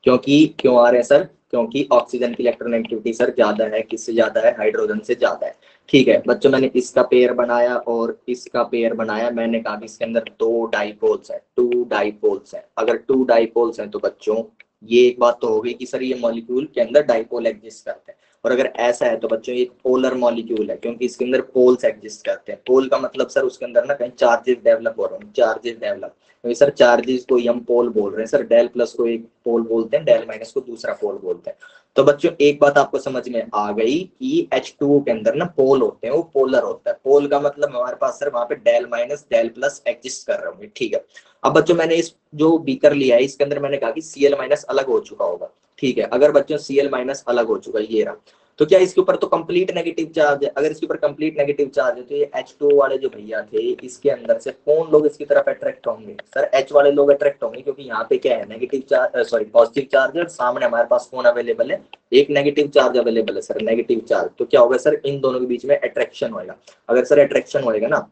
क्योंकि क्यों आ रहे हैं सर, क्योंकि ऑक्सीजन की इलेक्ट्रोनेगेटिविटी सर ज्यादा है, किससे ज्यादा है, हाइड्रोजन से ज्यादा है। ठीक है बच्चों, मैंने इसका पेयर बनाया और इसका पेयर बनाया, मैंने कहा कि इसके अंदर दो डाइपोल्स है, टू डाइपोल्स है। अगर टू डाइपोल्स हैं तो बच्चों ये एक बात तो हो गई कि सर ये मॉलिक्यूल के अंदर डाइपोल एग्जिस्ट करते हैं। और अगर ऐसा है तो बच्चों ये पोलर मॉलिक्यूल है, क्योंकि इसके अंदर पोल्स एग्जिस्ट करते हैं। पोल का मतलब सर उसके अंदर ना कहीं चार्जेस डेवलप हो रहे हैं, चार्जेस डेवलप, क्योंकि सर चार्जेस को हम पोल बोल रहे हैं सर, डेल प्लस को एक पोल बोलते हैं, डेल माइनस को दूसरा पोल बोलते हैं। तो बच्चों एक बात आपको समझ में आ गई कि H2O के अंदर ना पोल होते हैं, वो पोलर होता है। पोल का मतलब हमारे पास सर वहां पे del minus del plus exist कर रहे होंगे, ठीक है। अब बच्चों मैंने इस जो बीकर लिया है इसके अंदर मैंने कहा कि Cl माइनस अलग हो चुका होगा, ठीक है। अगर बच्चों Cl माइनस अलग हो चुका है, ये रहा, तो क्या इसके ऊपर तो कंप्लीट नेगेटिव चार्ज है? अगर इसके ऊपर कंप्लीट नेगेटिव चार्ज है तो ये H2O वाले जो भैया थे इसके अंदर से कौन लोग इसकी तरफ अट्रैक्ट होंगे सर? H वाले लोग अट्रैक्ट होंगे, क्योंकि यहाँ पे क्या है, negative charge, sorry positive charge है और सामने हमारे पास कौन अवेलेबल है, एक नेगेटिव चार्ज अवेलेबल है सर, नेगेटिव चार्ज। तो क्या होगा सर, इन दोनों के बीच में अट्रैक्शन होगा। अगर सर अट्रैक्शन होएगा ना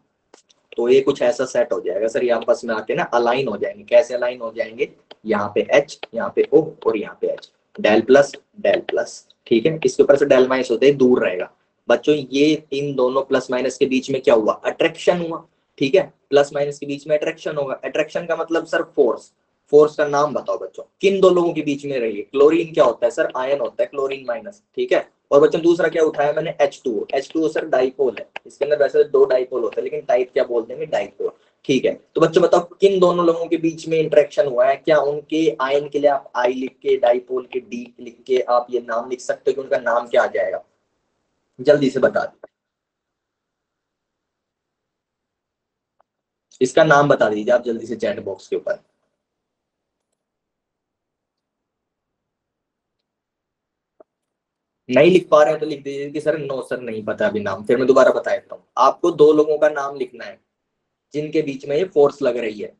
तो ये कुछ ऐसा सेट हो जाएगा सर, ये आपस में आके ना अलाइन हो जाएंगे। कैसे अलाइन हो जाएंगे, यहाँ पे H, यहाँ पे O और यहाँ पे H, del plus del plus, ठीक है। इसके ऊपर से डेल माइनस होते ही दूर रहेगा। बच्चों ये इन दोनों प्लस माइनस के बीच में क्या हुआ, अट्रैक्शन हुआ, ठीक है। प्लस माइनस के बीच में अट्रैक्शन होगा, अट्रैक्शन का मतलब सर फोर्स। फोर्स का नाम बताओ बच्चों, किन दो लोगों के बीच में रही है? क्लोरीन क्या होता है सर, आयन होता है, क्लोरीन माइनस, ठीक है। और बच्चों दूसरा क्या उठाया मैंने, H2O। H2O सर डाइपोल है, इसके अंदर वैसे दो डाइपोल होते हैं लेकिन टाइप क्या बोल देंगे, डाइपोल, ठीक है। तो बच्चों बताओ किन दोनों लोगों के बीच में इंटरेक्शन हुआ है? क्या उनके आयन के लिए आप I लिख के, डाइपोल के D लिख के आप ये नाम लिख सकते हो कि उनका नाम क्या आ जाएगा? जल्दी से बता दो, इसका नाम बता दीजिए आप जल्दी से चैट बॉक्स के ऊपर। नहीं लिख पा रहे हैं तो लिख दीजिए कि सर नो सर नहीं पता अभी नाम, फिर मैं दोबारा बता देता हूँ। आपको दो लोगों का नाम लिखना है जिनके बीच में ये फोर्स लग रही है।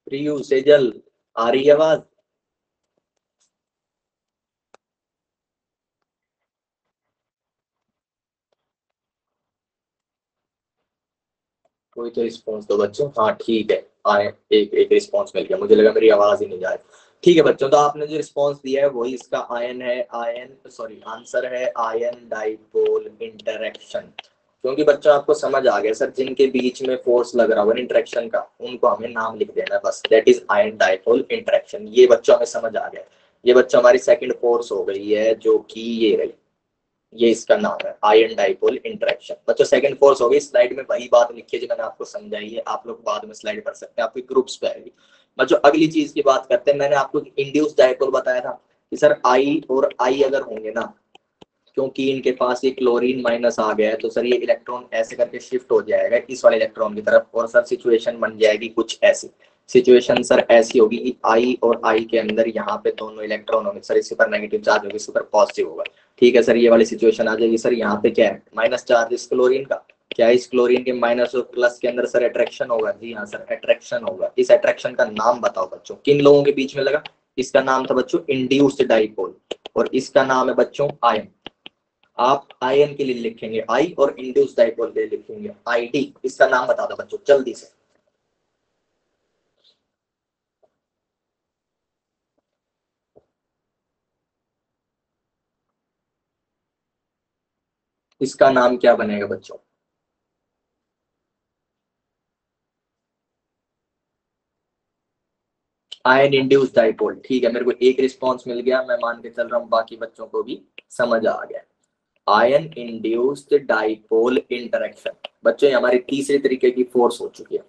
प्रियू, सेजल, आ रही है आवाज? कोई तो रिस्पॉन्स दो बच्चों। हाँ ठीक है, आए एक एक रिस्पॉन्स मिल गया, मुझे लगा मेरी आवाज ही नहीं जा रही। ठीक है बच्चों, तो आपने जो रिस्पॉन्स दिया है वही इसका आयन है, आयन सॉरी आंसर है आयन डाइपोल इंटरेक्शन। क्योंकि बच्चों आपको समझ आ गया सर, जिनके बीच में फोर्स लग रहा होगा इंटरेक्शन का, उनको हमें नाम लिख देना है बस, that is ion dipole interaction. ये बच्चों हमें समझ आ गया। ये बच्चों हमारी सेकंड फोर्स हो गई है, जो कि ये रही, ये इसका नाम है आयन डाइपोल इंटरेक्शन। बच्चों सेकंड फोर्स हो गई, स्लाइड में वही बात लिखी है जो मैंने आपको समझाई है, आप लोग बाद में स्लाइड पढ़ सकते हैं, आपके ग्रुप्स पे आएगी। बच्चों अगली चीज की बात करते हैं। मैंने आपको इंड्यूस डाइपोल बताया था कि सर आई और आई अगर होंगे ना, क्योंकि इनके पास ये क्लोरीन माइनस आ गया है, तो सर ये इलेक्ट्रॉन ऐसे करके शिफ्ट हो जाएगा इस वाले इलेक्ट्रॉन की तरफ, और सर सिचुएशन बन जाएगी कुछ ऐसी। सिचुएशन सर ऐसी होगी कि आई और आई के अंदर यहाँ पे दोनों इलेक्ट्रॉन होंगे सर, इस पर नेगेटिव चार्ज होगी, इस पर पॉजिटिव होगा। ठीक है सर, ये वाली सिचुएशन आ जाएगी। सर यहाँ पे क्या है, माइनस चार्ज इस क्लोरीन का, क्या इस क्लोरीन के माइनस और प्लस के अंदर सर अट्रैक्शन होगा। जी हाँ सर, अट्रैक्शन होगा। इस अट्रैक्शन का नाम बताओ बच्चों, किन लोगों के बीच में लगा। इसका नाम था बच्चों इंड्यूस्ड डाइपोल, और इसका नाम है बच्चों आयन। आप आयन के लिए लिखेंगे आई, और इंड्यूस डाइपोल के लिए लिखेंगे आईडी। इसका नाम बता दो बच्चों जल्दी से। इसका नाम क्या बनेगा बच्चों। Ion induce dipole. ठीक है, मेरे को एक रिस्पॉन्स मिल गया, मैं मान के चल रहा हूँ बाकी बच्चों को भी समझ आ गया। Ion induced dipole interaction. बच्चों ये हमारी तीसरे तरीके की फोर्स हो चुकी है।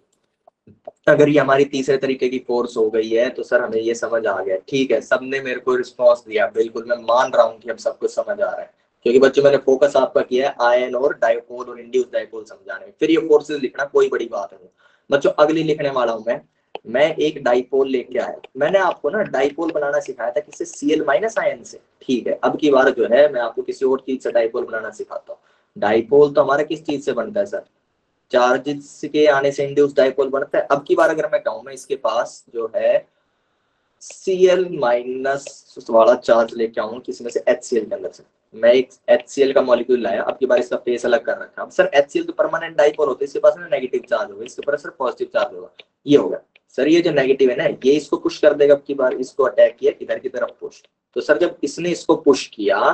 अगर ये हमारी तीसरे तरीके की फोर्स हो गई है तो सर हमें ये समझ आ गया। ठीक है, सबने मेरे को रिस्पॉन्स दिया, बिल्कुल मैं मान रहा हूँ कि अब सबको समझ आ रहा है, क्योंकि बच्चों मैंने फोकस आपका किया है आयन और डाइपोल और इंड्यूस डाइपोल समझाने में। फिर ये फोर्सेस लिखना कोई बड़ी बात नहीं। बच्चों अगली लिखने वाला हूं मैं एक डाइपोल लेके आया। मैंने आपको ना डाइपोल बनाना सिखाया था किससे, Cl माइनस आयन से। ठीक है, अब की बार जो है मैं आपको किसी और चीज से डाइपोल बनाना सिखाता हूँ। डाइपोल तो हमारा किस चीज से बनता है सर, चार्जेस के आने से इंड्यूस डाइपोल बनता है। अब की बार अगर मैं कहूं, मैं इसके पास जो है Cl माइनस वाला चार्ज लेके आऊं किसी में से HCl के अंदर से, मैं एक HCl का मॉलिक्यूल लाया। अब की बार इसका फेस अलग कर रखा है। अब सर HCl तो परमानेंट डाइपोल होता है, इसके पास में नेगेटिव चार्ज होगा, इसके ऊपर सर पॉजिटिव चार्ज होगा। ये होगा सर, ये जो नेगेटिव है ना, ये इसको पुश कर देगा। अब की बार इसको अटैक किया इधर की तरफ पुश, तो सर जब इसने इसको पुश किया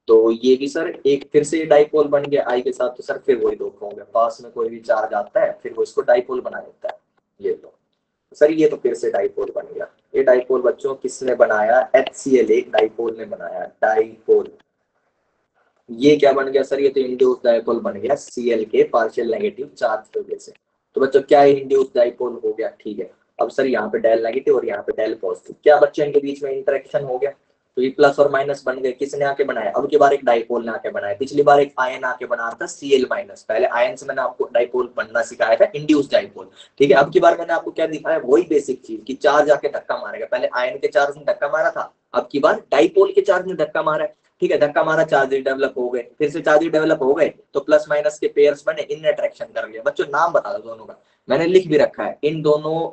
तो ये भी सर एक फिर से डाइपोल बन गया आई के साथ। तो सर फिर वही धोखा हो गया, पास में कोई भी चार्ज आता है फिर वो इसको डाइपोल बना देता है। ये तो सर ये तो फिर से डाइपोल बन गया। ये डाइपोल बच्चों किसने बनाया, HCl एक डाइपोल ने बनाया, डाइपोल। ये क्या बन गया सर, ये तो इंड्यूस डाइपोल बन गया Cl के पार्शियल नेगेटिव चार्ज की वजह से। तो बच्चों क्या इंड्यूस डाइपोल हो गया। ठीक है, अब सर यहाँ पे डेल नेगेटिव और यहाँ पे डेल पॉजिटिव, क्या बच्चों इनके बीच में इंटरेक्शन हो गया, तो ये प्लस और माइनस बन गए। किसने आके बनाया, अब की बार एक डाइपोल ने आके बनाया। पिछली बार एक आयन आके बना रहा था Cl माइनस, पहले आयन से मैंने आपको डाइपोल बनना सिखाया था, इंड्यूस डाइपोल। ठीक है, अब की बार मैंने आपको क्या दिखाया, वही बेसिक चीज कि चार्ज आके धक्का मारेगा। पहले आयन के चार्ज ने धक्का मारा था, अब की बार डाइपोल के चार्ज ने धक्का मारा है। ठीक है, धक्का मारा, चार्जेस डेवलप हो गए, फिर से चार्जेस डेवलप हो गए, तो प्लस माइनस के पेयर्स बने, इन अट्रैक्शन कर लिया। बच्चों नाम बता दो दोनों का, मैंने लिख भी रखा है, इन दोनों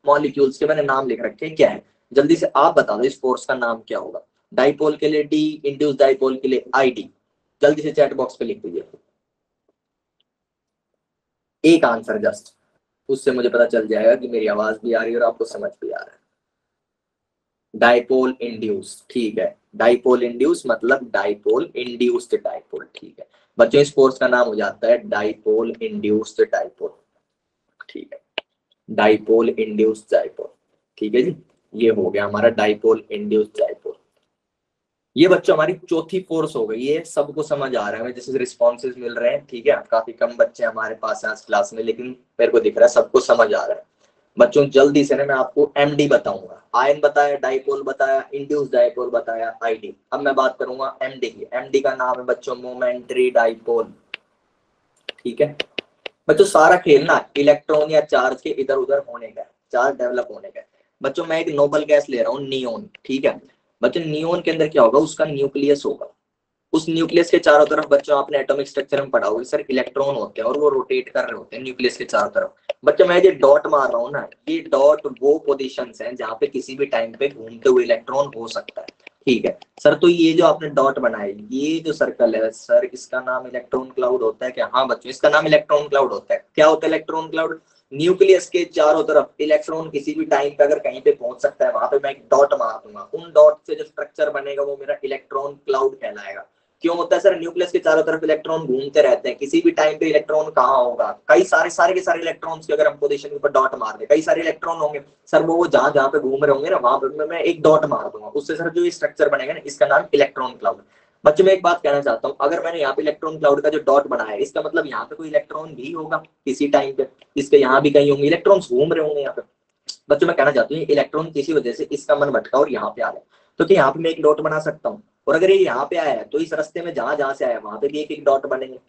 मॉलिक्यूल्स के मैंने नाम लिख रखे हैं। क्या है, जल्दी से आप बता दो इस फोर्स का नाम क्या होगा। डाइपोल के लिए डी, इंड्यूस डाइपोल के लिए ID। जल्दी से चैट बॉक्स पे लिख दीजिए एक आंसर जस्ट, उससे मुझे पता चल जाएगा कि मेरी आवाज भी आ रही है और आपको समझ भी आ रहा है। डाइपोल इंड्यूस, ठीक है, डाइपोल इंड्यूस मतलब डाइपोल इंड्यूस्ड डाइपोल। ठीक है बच्चों, इस फोर्स का नाम हो जाता है डाइपोल इंड्यूस्ड डाइपोल। ठीक है, डाइपोल इंड्यूस्ड डाइपोल। ठीक है जी, ये हो गया हमारा डाइपोल इंड्यूस्ड डाइपोल। ये बच्चों हमारी चौथी फोर्स हो गई है। सबको समझ आ रहा है, जैसे रिस्पॉन्सेज मिल रहे हैं। ठीक है, काफी कम बच्चे हमारे पास हैं आज क्लास में, लेकिन मेरे को दिख रहा है सबको समझ आ रहा है। बच्चों जल्दी से ना मैं आपको MD बताऊंगा, आयन बताया, डाइपोल बताया, इंड्यूस डाइपोल बताया, ID। अब मैं बात करूंगा MD की। MD का नाम है बच्चों मोमेंट्री डाइपोल। ठीक है बच्चों, सारा खेल ना इलेक्ट्रॉन या चार्ज के इधर उधर होने का, चार्ज डेवलप होने का। बच्चों मैं एक नोबल गैस ले रहा हूँ नियोन। ठीक है बच्चों, नियोन के अंदर क्या होगा, उसका न्यूक्लियस होगा। उस न्यूक्लियस के चारों तरफ बच्चों आपने एटॉमिक स्ट्रक्चर में पढ़ा होगा सर, इलेक्ट्रॉन होते हैं और वो रोटेट कर रहे होते हैं न्यूक्लियस के चारों तरफ। बच्चों मैं ये डॉट मार रहा हूँ ना, ये डॉट वो पोजीशंस हैं जहाँ पे किसी भी टाइम पे घूमते हुए इलेक्ट्रॉन हो सकता है। ठीक है सर, तो ये जो आपने डॉट बनाया, ये जो सर्कल है सर, इसका नाम इलेक्ट्रॉन क्लाउड होता है क्या? हाँ बच्चों, इसका नाम इलेक्ट्रॉन क्लाउड होता है। क्या होता है इलेक्ट्रॉन क्लाउड? न्यूक्लियस के चारों तरफ इलेक्ट्रॉन किसी भी टाइम पे अगर कहीं पे पहुंच सकता है, वहां पे मैं एक डॉट मार दूंगा, उन डॉट से जो स्ट्रक्चर बनेगा वो मेरा इलेक्ट्रॉन क्लाउड कहलाएगा। क्यों होता है सर? न्यूक्लियस के चारों तरफ इलेक्ट्रॉन घूमते रहते हैं, किसी भी टाइम पे इलेक्ट्रॉन कहाँ होगा, कई सारे सारे के सारे इलेक्ट्रॉन्स की अगर हम पोजीशन के ऊपर डॉट मार दे, कई सारे इलेक्ट्रॉन होंगे सर, वो जहां जहां पे घूम रहे होंगे ना, वहां पे मैं एक डॉट मार दूंगा, उससे सर जो स्ट्रक्चर बनेगा ना, इसका नाम इलेक्ट्रॉन क्लाउड। बच्चों मैं एक बात कहना चाहता हूँ, अगर मैंने यहाँ पे इलेक्ट्रॉन क्लाउड का जो डॉट बनाया है, इसका मतलब यहाँ पे कोई इलेक्ट्रॉन भी होगा किसी टाइम पे, इसके यहाँ भी कहीं होंगे इलेक्ट्रॉन्स घूम रहे होंगे यहाँ पे। बच्चों मैं कहना चाहती हूँ इलेक्ट्रॉन किसी वजह से इसका मन भटका और यहाँ पे आ गया, तो क्या यहाँ पे मैं एक डॉट बना सकता हूँ? और अगर ये यहाँ पे आया है तो इस रास्ते में जहां जहां से आया वहां पे भी एक एक डॉट बनेंगे।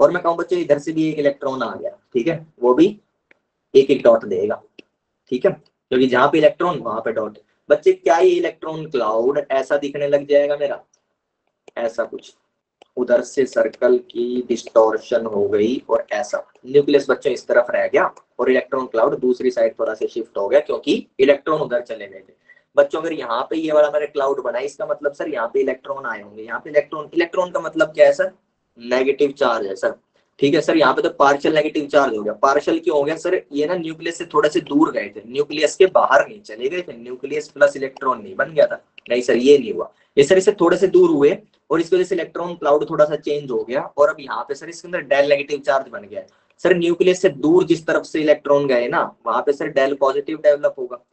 और मैं कहूँ बच्चों इधर से भी एक इलेक्ट्रॉन आ गया, ठीक है, वो भी एक एक डॉट देगा, ठीक है, क्योंकि जहां पे इलेक्ट्रॉन वहां पे डॉट। बच्चे क्या ये इलेक्ट्रॉन क्लाउड ऐसा दिखने लग जाएगा मेरा, ऐसा कुछ, उधर से सर्कल की डिस्टॉर्शन हो गई और ऐसा न्यूक्लियस बच्चों इस तरफ रह गया और इलेक्ट्रॉन क्लाउड दूसरी साइड थोड़ा सा शिफ्ट हो गया क्योंकि इलेक्ट्रॉन उधर चले गए थे। बच्चों अगर यहाँ पे ये वाला मैंने क्लाउड बनाया, इसका मतलब सर यहाँ पे इलेक्ट्रॉन आए होंगे, यहाँ पे इलेक्ट्रॉन, इलेक्ट्रॉन का मतलब क्या है सर? नेगेटिव चार्ज है सर। ठीक है सर, यहाँ पे तो पार्शियल नेगेटिव चार्ज हो गया। पार्शियल क्यों हो गया सर? ये ना न्यूक्लियस से थोड़े से दूर गए थे, न्यूक्लियस के बाहर नहीं चले गए थे, न्यूक्लियस प्लस इलेक्ट्रॉन नहीं बन गया था, नहीं सर ये नहीं हुआ, ये सर इससे थोड़े से दूर हुए और इस वजह से इलेक्ट्रॉन क्लाउड थोड़ा सा चेंज हो गया और अब यहाँ पे सर इसके अंदर डेल नेगेटिव चार्ज बन गया है। सर न्यूक्लियस से दूर जिस तरफ से इलेक्ट्रॉन गए ना, वहां पे सर डेल पॉजिटिव डेवलप होगा।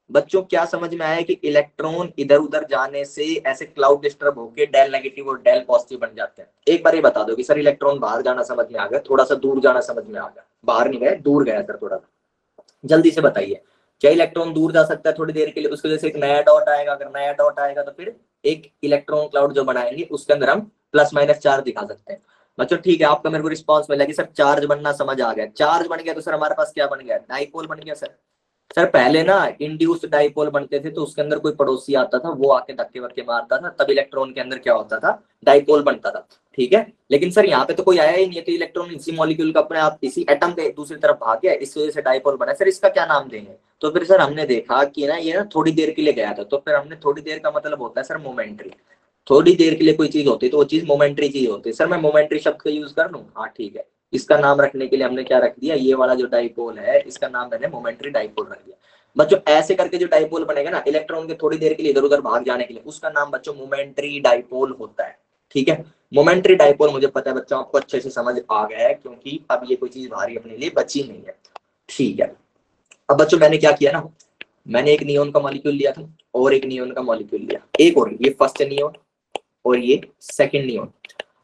बच्चों क्या समझ में आया कि इलेक्ट्रॉन इधर उधर जाने से ऐसे क्लाउड डिस्टर्ब होकर डेल नेगेटिव और डेल पॉजिटिव बन जाते हैं। एक बार ये बता दो कि सर इलेक्ट्रॉन बाहर जाना समझ में आ गया, थोड़ा सा दूर जाना समझ में आ गया, बाहर नहीं गया दूर गया सर थोड़ा, जल्दी से बताइए। क्या इलेक्ट्रॉन दूर जा सकता है थोड़ी देर के लिए? उसकी वजह से एक नया डॉट आएगा, अगर नया डॉट आएगा तो फिर एक इलेक्ट्रॉन क्लाउड जो बनाएंगे उसके अंदर हम प्लस माइनस चार्ज दिखा सकते हैं। बच्चों ठीक है, आपका मेरे को रिस्पॉन्स मिला कि सर चार्ज बनना समझ आ गया। चार्ज बन गया तो सर हमारे पास क्या बन गया? डाइपोल बन गया सर। सर पहले ना इंड्यूस्ड डाइपोल बनते थे तो उसके अंदर कोई पड़ोसी आता था, वो आके धक्के वक्के मारता था, तब इलेक्ट्रॉन के अंदर क्या होता था? डाइपोल बनता था। ठीक है, लेकिन सर यहाँ पे तो कोई आया ही नहीं है, तो इलेक्ट्रॉन इसी मॉलिक्यूल का अपने आप इसी एटम के दूसरी तरफ भाग गया, इस वजह से डाइपोल बना। सर इसका क्या नाम देंगे? तो फिर सर हमने देखा कि ना ये ना थोड़ी देर के लिए गया था, तो फिर हमने, थोड़ी देर का मतलब होता है सर मोमेंट्री, थोड़ी देर के लिए कोई चीज होती है तो वो चीज मोमेंट्री चीज होती है। सर मैं मोमेंट्री शब्द का यूज कर लूँ? हाँ ठीक है, इसका नाम रखने के लिए हमने क्या रख दिया, ये वाला जो डाइपोल है इसका नाम मैंने मोमेंट्री डाइपोल रख दिया। बच्चों ऐसे करके जो डाइपोल बनेगा ना इलेक्ट्रॉन के थोड़ी देर के लिए इधर उधर भाग जाने के लिए, उसका नाम बच्चों मोमेंट्री डाइपोल होता है। ठीक है, मोमेंट्री डाइपोल मुझे पता है बच्चों आपको अच्छे से समझ आ गया है, क्योंकि अब ये कोई चीज भारी अपने लिए बची नहीं है। ठीक है, अब बच्चों मैंने क्या किया ना, मैंने एक नियोन का मॉलिक्यूल लिया था और एक नियोन का मॉलिक्यूल लिया, एक और, ये फर्स्ट नियोन और ये सेकंड नियोन।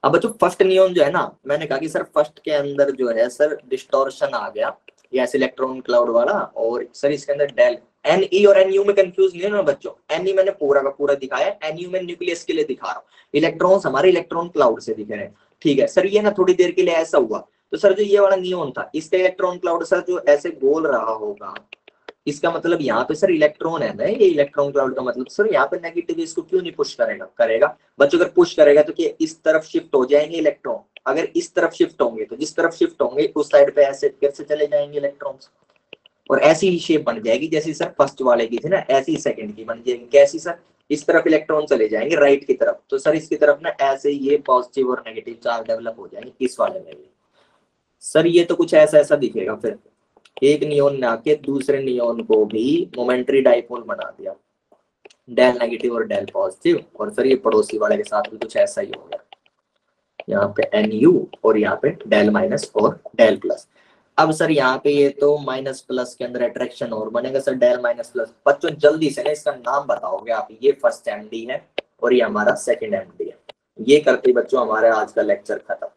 अब बच्चों फर्स्ट नियोन जो है ना, मैंने कहा कि सर फर्स्ट के अंदर जो है सर डिस्टॉर्शन आ गया, ये ऐसे इलेक्ट्रॉन क्लाउड वाला, और सर इसके अंदर डेल, एन ई और एन यू में कंफ्यूज नहीं है ना बच्चों, एन ई मैंने पूरा का पूरा दिखाया, एन यू में न्यूक्लियस के लिए दिखा रहा हूँ, इलेक्ट्रॉन्स हमारे इलेक्ट्रॉन क्लाउड से दिख रहे हैं। ठीक है सर, ये ना थोड़ी देर के लिए ऐसा हुआ, तो सर जो ये वाला नियोन था इसका इलेक्ट्रॉन क्लाउड सर जो ऐसे बोल रहा होगा, इसका मतलब यहाँ पे सर इलेक्ट्रॉन है ना, ये इलेक्ट्रॉन क्लाउड का मतलब सर यहाँ पे नेगेटिव इसको क्यों नहीं पुश करेगा? करेगा बच्चों, अगर पुश करेगा तो क्या इस तरफ शिफ्ट हो जाएंगे इलेक्ट्रॉन? अगर इस तरफ शिफ्ट होंगे तो जिस तरफ शिफ्ट होंगे उस साइड पे ऐसे फिर से चले जाएंगे इलेक्ट्रॉन्स, और ऐसी ही शेप बन जाएगी जैसी सर फर्स्ट वाले की थी ना, ऐसी ही सेकंड की बन जाएगी। कैसी सर? इस तरफ इलेक्ट्रॉन चले जाएंगे राइट की तरफ, तो सर इसकी तरफ ना ऐसे ये पॉजिटिव और नेगेटिव चार्ज डेवलप हो जाएंगे इस वाले में भी। सर ये तो कुछ ऐसा ऐसा दिखेगा, फिर एक नियोन ने आके दूसरे नियोन को भी मोमेंट्री डाइपोल बना दिया, डेल नेगेटिव और डेल पॉजिटिव, और सर ये पड़ोसी वाले के साथ भी कुछ ऐसा ही हो गया, यहाँ पे एन यू और यहाँ पे डेल माइनस और डेल प्लस। अब सर यहाँ पे ये तो माइनस प्लस के अंदर अट्रैक्शन और बनेगा सर, डेल माइनस प्लस। बच्चों जल्दी से ना इसका नाम बताओगे आप, ये फर्स्ट एमडी है और ये हमारा सेकंड एमडी है। ये करते ही बच्चों हमारे आज का लेक्चर खत्म।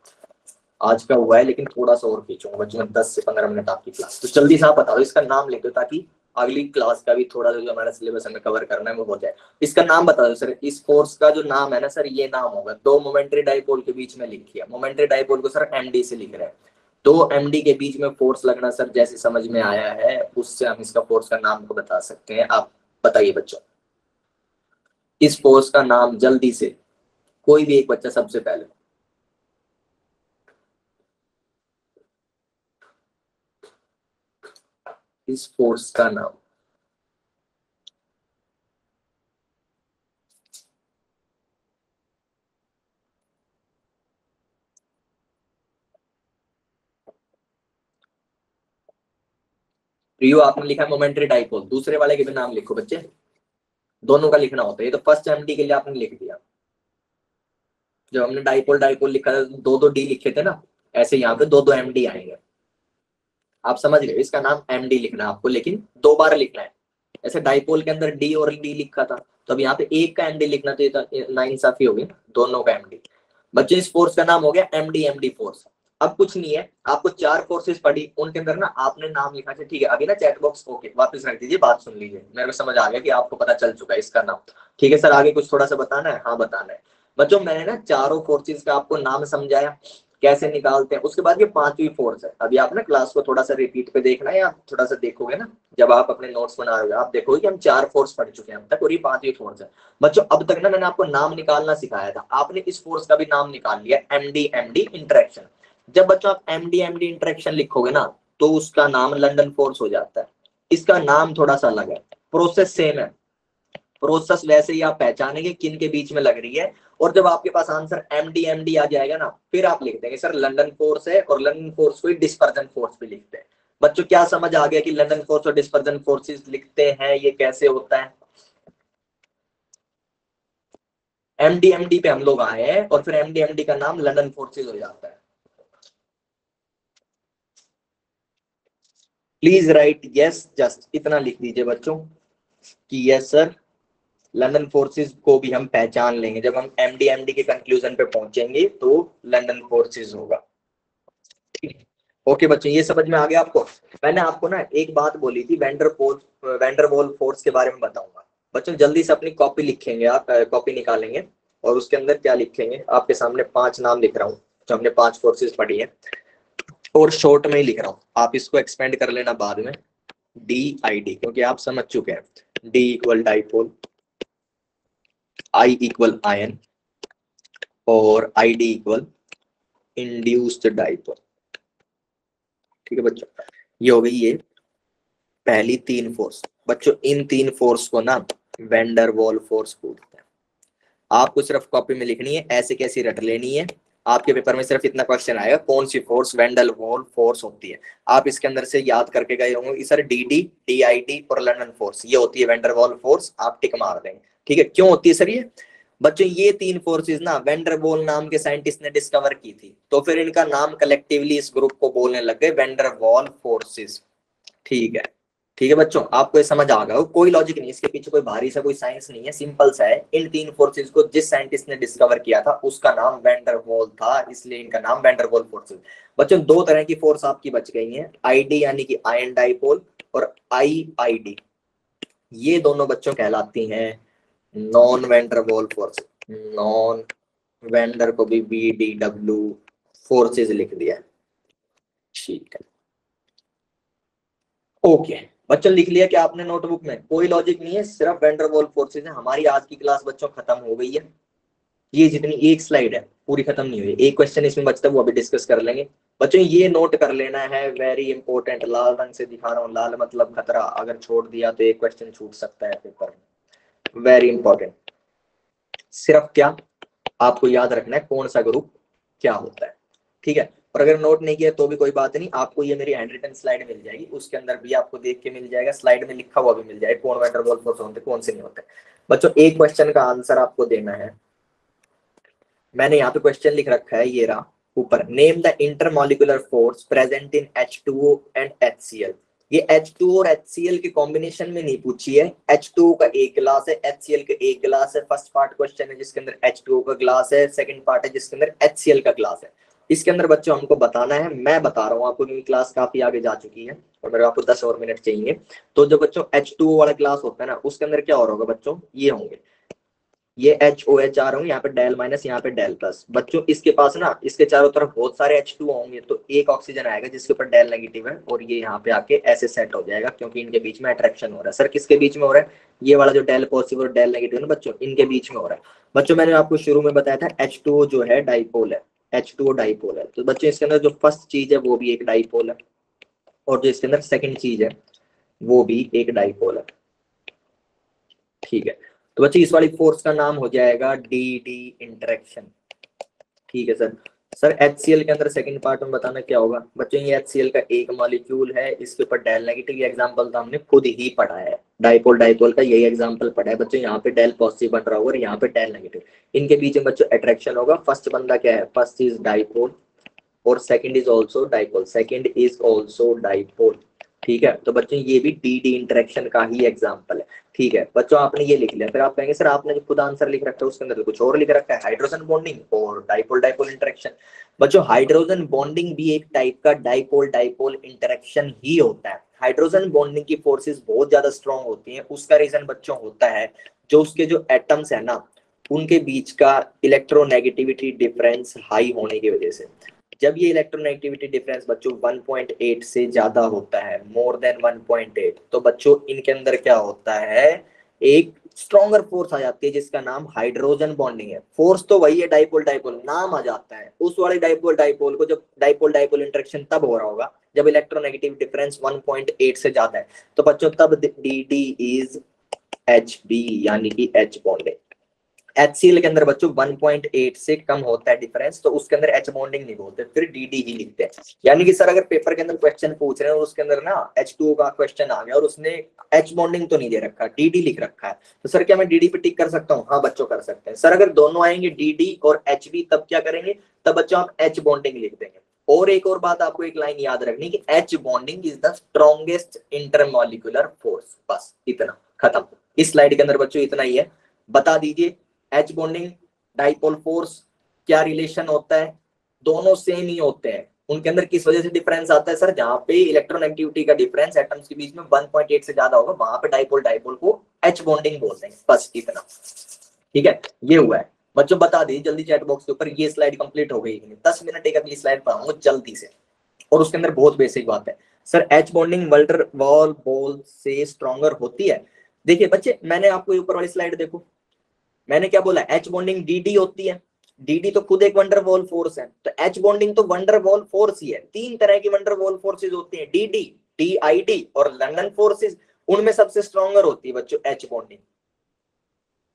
आज का हुआ है लेकिन थोड़ा सा और खींचूंगा बच्चों में, 10 से 15 मिनट आपकी क्लास, तो जल्दी से आप बताओ इसका नाम लिख दो ताकि अगली क्लास का भी थोड़ा जो हमारा सिलेबस हमें कवर करना है वो हो जाए। इसका नाम बता दो सर, इस कोर्स का जो नाम है ना सर, ये नाम होगा, दो मोमेंट्री डाइपोल के बीच में लिखिए, मोमेंट्री डाइपोल को सर एमडी से लिख रहे हैं, दो एमडी के बीच में फोर्स लगना सर जैसे समझ में आया है उससे हम इसका फोर्स का नाम को बता सकते हैं। आप बताइए बच्चों इस फोर्स का नाम, जल्दी से कोई भी एक बच्चा सबसे पहले, इस फोर्स का नाम। प्रियो आपने लिखा मोमेंटरी डाइपोल, दूसरे वाले के भी नाम लिखो बच्चे, दोनों का लिखना होता है। ये तो फर्स्ट एमडी के लिए आपने लिख दिया, जब हमने डाइपोल डाइपोल लिखा था दो दो डी लिखे थे ना, ऐसे यहाँ पे दो दो एमडी आएंगे। आप समझ गए, इसका नाम एमडी लिखना है आपको, लेकिन दो बार लिखना है। ऐसे डाइपोल के अंदर डी और डी लिखा था, तो अब यहाँ पे एक का एमडी लिखना, तो ये तो नाइंसाफी होगी, दोनों का एमडी। बच्चे इस फोर्स का नाम हो गया एमडी, एमडी फोर्स। अब कुछ नहीं है, आपको चार फोर्सेस पढ़ी, उनके अंदर ना आपने नाम लिखा है, ठीक है। अभी ना चैट बॉक्स ओके वापस रख दीजिए, बात सुन लीजिए, मेरे को समझ आ गया कि आपको पता चल चुका है इसका नाम। ठीक है सर, आगे कुछ थोड़ा सा बताना है? हाँ बताना है। बच्चों मैंने ना चारों फोर्सेस का आपको नाम समझाया, कैसे निकालते हैं। उसके बाद ये पांचवी फोर्स है, अभी आप ना क्लास को थोड़ा सा रिपीट पे देखना है, या थोड़ा सा देखोगे ना, जब आप अपने नोट्स बना रहे हो आप देखोगे कि हम चार फोर्स पढ़ चुके हैं अब तक, और ये पांचवी फोर्स है। बच्चों अब तक ना मैंने आपको नाम निकालना सिखाया था, आपने इस फोर्स का भी नाम निकाल लिया, एमडी एमडी इंटरेक्शन। जब बच्चों आप एमडी एमडी इंटरेक्शन लिखोगे ना, तो उसका नाम लंदन फोर्स हो जाता है। इसका नाम थोड़ा सा अलग है, प्रोसेस सेम है, प्रोसेस वैसे ही आप पहचानेंगे किन के बीच में लग रही है। और जब आपके पास आंसर एमडी एमडी आ जाएगा ना, फिर आप लिख देंगे सर लंदन फोर्स है, और लंदन फोर्स को डिस्पर्जन फोर्स भी लिखते हैं। बच्चों क्या समझ आ गया कि लंदन फोर्स और डिस्पर्जन फोर्सेस लिखते हैं, ये कैसे होता है? एमडी एमडी पे हम लोग आए हैं, और फिर एमडी एमडी का नाम लंदन फोर्सेस हो जाता है। प्लीज राइट यस, जस्ट इतना लिख दीजिए बच्चों कि यस सर, लंदन फोर्सेस को भी हम पहचान लेंगे, जब हम एमडी एमडी के कंक्लूजन पे पहुंचेंगे तो लंदन फोर्सेस होगा। ओके बच्चों, ये समझ में आ गया आपको? मैंने आपको ना एक बात बोली थी, वेंडरवॉल फोर्स के बारे में बताऊंगा। बच्चों जल्दी से अपनी कॉपी लिखेंगे, आप कॉपी निकालेंगे, और उसके अंदर क्या लिखेंगे, आपके सामने पांच नाम लिख रहा हूँ, जो हमने पांच फोर्सेस पढ़ी है, और शॉर्ट में ही लिख रहा हूँ, आप इसको एक्सपेंड कर लेना बाद में। डी आई डी, क्योंकि आप समझ चुके हैं, D equal dipole, I equal ion, और I D equal induced dipole. ठीक है बच्चों, ये हो गई ये पहली तीन फोर्स। बच्चों इन तीन फोर्स को ना वेंडर वॉल फोर्स बोलते हैं। आपको सिर्फ कॉपी में लिखनी है, ऐसे कैसी रट लेनी है। आपके पेपर में सिर्फ इतना क्वेश्चन आएगा, कौन सी फोर्स वेंडर वॉल फोर्स होती है। आप इसके अंदर से याद करके गए होंगे sir D D, D I D और लंदन फोर्स, ये होती है वेंडर वॉल फोर्स, आप टिक मार देंगे। ठीक है, क्यों होती है सर ये? बच्चों ये तीन फोर्सेस ना वेंडर वॉल नाम के साइंटिस्ट ने डिस्कवर की थी, तो फिर इनका नाम कलेक्टिवली इस ग्रुप को बोलने लग गए वेंडर वॉल फोर्सेस। ठीक है, ठीक है बच्चों, आपको ये समझ आ गया, कोई लॉजिक नहीं, इसके पीछे कोई भारी सा कोई साइंस नहीं है, सिंपल सा है। इन तीन फोर्सेस को जिस साइंटिस्ट ने डिस्कवर किया था उसका नाम वैंडरवॉल था, इसलिए इनका नाम वैंडरवॉल फोर्सेस। बच्चों दो तरह की फोर्स आपकी बच गई हैं, आईडी यानी कि आयन डाइपोल, और आईआईडी, ये दोनों बच्चों कहलाती हैं non van der Waals force. Non vendor को भी बी डी डब्ल्यू फोर्सेस लिख दिया। ठीक है, ओके बच्चों, लिख लिया क्या आपने नोटबुक में? कोई लॉजिक नहीं है, सिर्फ वेंडरवॉल फोर्सेस है। हमारी आज की क्लास बच्चों खत्म हो गई है, ये जितनी एक स्लाइड है पूरी खत्म नहीं हुई, एक क्वेश्चन इसमें बचता है, वो अभी डिस्कस कर लेंगे। बच्चों ये नोट कर लेना है, वेरी इंपॉर्टेंट, लाल रंग से दिखा रहा हूँ, लाल मतलब खतरा, अगर छोड़ दिया तो एक क्वेश्चन छूट सकता है पेपर में, वेरी इंपॉर्टेंट। सिर्फ क्या आपको याद रखना है, कौन सा ग्रुप क्या होता है। ठीक है, और अगर नोट नहीं किया तो भी कोई बात नहीं, आपको ये मेरी हैंड रिटन स्लाइड मिल जाएगी, उसके अंदर भी आपको देख के मिल जाएगा, स्लाइड में लिखा हुआ भी मिल जाएगा कौन वैन डर वाल्स फोर्स होते हैं, कौन से नहीं होते। बच्चों एक क्वेश्चन का आंसर आपको देना है, मैंने यहाँ पे क्वेश्चन लिख रखा है, ये रहा ऊपर, name the intermolecular force present in H2O and HCl। ये H2O और HCl के कॉम्बिनेशन में नहीं पूछी है, H2O का एक गिलास है, HCl का एक गिलास है। फर्स्ट पार्ट क्वेश्चन है जिसके अंदर H2O का ग्लास है, सेकंड पार्ट है जिसके अंदर HCl का ग्लास है। इसके अंदर बच्चों हमको बताना है, मैं बता रहा हूँ आपको क्योंकि क्लास काफी आगे जा चुकी है और मेरे आपको 10 और मिनट चाहिए। तो जो बच्चों H2O वाला ग्लास होता है ना, उसके अंदर क्या हो रहा होगा बच्चों, ये होंगे, ये HOH आ रहे होंगे, यहाँ पे डेल माइनस, यहाँ पे डेल प्लस। बच्चों इसके पास ना इसके चारों तरफ बहुत सारे H2 होंगे, तो एक ऑक्सीजन आएगा जिसके ऊपर डेल नेगेटिव है, और ये यहाँ पे आके ऐसे सेट हो जाएगा क्योंकि इनके बीच में अट्रैक्शन हो रहा है। सर किसके बीच में हो रहा है? ये वाला जो डेल पॉजिटिव और डेल नेगेटिव है ना बच्चों, इनके बीच में हो रहा है। बच्चों मैंने आपको शुरू में बताया था H2O जो है डाइपोल है, H2O डाइपोल है, तो बच्चों इसके अंदर जो फर्स्ट चीज है वो भी एक डाइपोल है, और जो इसके अंदर सेकंड चीज है वो भी एक डाइपोल है। ठीक है, तो बच्चे इस वाली फोर्स का नाम हो जाएगा डी डी इंटरेक्शन। ठीक है सर, सर HCl के अंदर सेकंड पार्ट में बताना क्या होगा बच्चों, ये HCl का एक मॉलिक्यूल है, इसके ऊपर डेल नेगेटिव एग्जांपल तो हमने खुद ही पढ़ा है, डाइपोल डाइपोल का यही एग्जांपल पढ़ा है बच्चों। यहाँ पे डेल पॉजिटिव बन रहा होगा और यहाँ पे डेल नेगेटिव, इनके बीच में बच्चों अट्रैक्शन होगा। फर्स्ट बंदा क्या है, फर्स्ट इज डाइपोल और second is also dipole, second is also dipole. ठीक है, तो बच्चों ये भी डी डी इंटरेक्शन का ही एग्जांपल है। ठीक है बच्चों, आपने ये लिख लिया, फिर आप कहेंगे सर आपने जो खुद आंसर लिख रखा है उसके अंदर तो कुछ और लिख रखा है, हाइड्रोजन बॉन्डिंग और डाइपोल डाइपोल इंटरेक्शन। बच्चों हाइड्रोजन बॉन्डिंग भी एक टाइप का डाइपोल डाइपोल इंटरेक्शन ही होता है। हाइड्रोजन बॉन्डिंग की फोर्सेस बहुत ज्यादा स्ट्रॉन्ग होती हैं, उसका रीजन बच्चों होता है जो उसके जो एटम्स है ना उनके बीच का इलेक्ट्रोनेगेटिविटी डिफरेंस हाई होने की वजह से। जब ये इलेक्ट्रोनेगेटिविटी डिफरेंस बच्चों 1.8 से ज्यादा होता है, मोर देन 1.8, तो बच्चों इनके अंदर क्या होता है, एक स्ट्रॉन्गर फोर्स आ जाती है जिसका नाम हाइड्रोजन बॉन्डिंग है। फोर्स तो वही है डाइपोल डाइपोल, नाम आ जाता है उस वाले डाइपोल डाइपोल को। जब डाइपोल डाइपोल इंटरेक्शन तब हो रहा होगा जब इलेक्ट्रोनेगेटिव डिफरेंस 1.8 से ज्यादा है, तो बच्चों तब डी डी इज HB यानी कि H बॉन्डिंग। HCl के अंदर बच्चों 1.8 से कम होता है डिफरेंस, तो उसके अंदर H बॉन्डिंग नहीं बोलते, फिर DD ही लिखते हैं। यानी कि सर अगर पेपर के अंदर क्वेश्चन पूछ रहे हैं और उसके अंदर ना H2O का क्वेश्चन आ गया और उसने H बॉन्डिंग तो नहीं दे रखा, DD लिख रखा है, तो सर क्या मैं DD पे टिक कर सकता हूँ? हाँ बच्चों कर सकते हैं। सर अगर दोनों आएंगे DD और HB तब क्या करेंगे, तब बच्चों आप H बॉन्डिंग लिख देंगे। और एक और बात आपको एक लाइन याद रखनी कि H bonding is the strongest intermolecular force. बस इतना, खत्म। इस स्लाइड के अंदर बच्चों इतना ही है। बता दीजिए H बॉन्डिंग डाइपोल फोर्स क्या रिलेशन होता है? दोनों सेम ही होते हैं, उनके अंदर किस वजह से डिफरेंस आता है सर? जहां पे इलेक्ट्रोनेगेटिविटी का डिफरेंस एटम्स के बीच में 1.8 से ज्यादा होगा वहां पे डाइपोल डाइपोल को H बॉन्डिंग बोलते हैं। बस इतना, ठीक है, ये हुआ है बच्चों। बता दीजिए जल्दी चैट बॉक्स के ऊपर, ये स्लाइड कंप्लीट हो गई। 10 मिनट एक अगली स्लाइड पढ़ाऊंगा जल्दी से, और उसके अंदर बहुत बेसिक बात है। Sir H bonding van der Waals बॉल से स्ट्रॉन्गर होती है। देखिए बच्चे, मैंने आपको ऊपर वाली स्लाइड देखो, मैंने क्या बोला, H बॉन्डिंग DD होती है। DD तो खुद एक वंडर वॉल फोर्स है, तो H बॉन्डिंग तो वंडर वॉल फोर्स ही है। तीन तरह की वंडर वॉल फोर्सेज होती हैं, DD, DID और लंदन फोर्सेज। उनमें सबसे स्ट्रॉन्गर होती है बच्चों H बॉन्डिंग।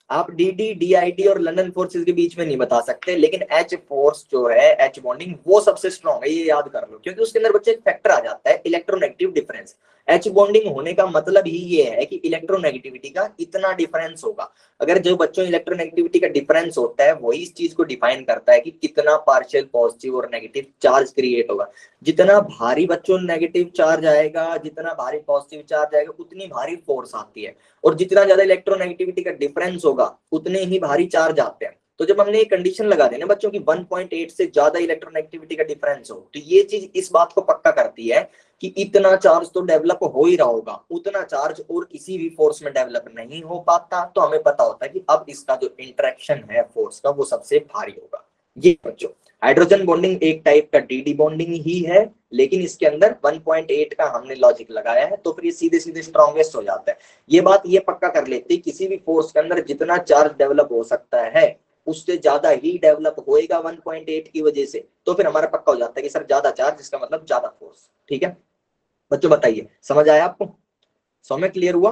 आप DD, DID और लंदन फोर्सेस के बीच में नहीं बता सकते, लेकिन H फोर्स जो है H बॉन्डिंग वो सबसे स्ट्रॉन्ग है, ये याद कर लो, क्योंकि उसके अंदर बच्चे एक फैक्टर आ जाता है इलेक्ट्रोनेगेटिव डिफरेंस। H बॉन्डिंग होने का मतलब ही ये है कि इलेक्ट्रोनेगेटिविटी का इतना डिफरेंस होगा। अगर जो बच्चों इलेक्ट्रोनेगेटिविटी का डिफरेंस होता है वही इस चीज को डिफाइन करता है कि कितना पार्शियल पॉजिटिव और नेगेटिव चार्ज क्रिएट होगा। जितना भारी बच्चों नेगेटिव चार्ज आएगा, जितना भारी पॉजिटिव चार्ज आएगा, उतनी भारी फोर्स आती है, और जितना ज्यादा इलेक्ट्रोनेगेटिविटी का डिफरेंस होगा उतने ही भारी चार्ज आते हैं। तो जब हमने ये कंडीशन लगा दी ना बच्चों की 1.8 से ज्यादा इलेक्ट्रोनेगेटिविटी का डिफरेंस हो, तो ये चीज इस बात को पक्का करती है कि इतना चार्ज तो डेवलप हो ही रहा होगा, उतना चार्ज और किसी भी फोर्स में डेवलप नहीं हो पाता। तो हमें पता होता है कि अब इसका जो इंटरेक्शन है फोर्स का वो सबसे भारी होगा। ये बच्चों हाइड्रोजन बॉन्डिंग एक टाइप का DD बॉन्डिंग ही है, लेकिन इसके अंदर 1.8 का हमने लॉजिक लगाया है, तो फिर ये सीधे सीधे स्ट्रॉन्गेस्ट हो जाता है। ये बात ये पक्का कर लेते, किसी भी फोर्स के अंदर जितना चार्ज डेवलप हो सकता है उससे ज्यादा ही डेवलप होएगा 1.8 की वजह से, तो फिर हमारा पक्का हो जाता है कि सर ज्यादा चार्ज इसका मतलब ज्यादा फोर्स। ठीक है बच्चों, बताइए समझ आया आपको? समझ क्लियर हुआ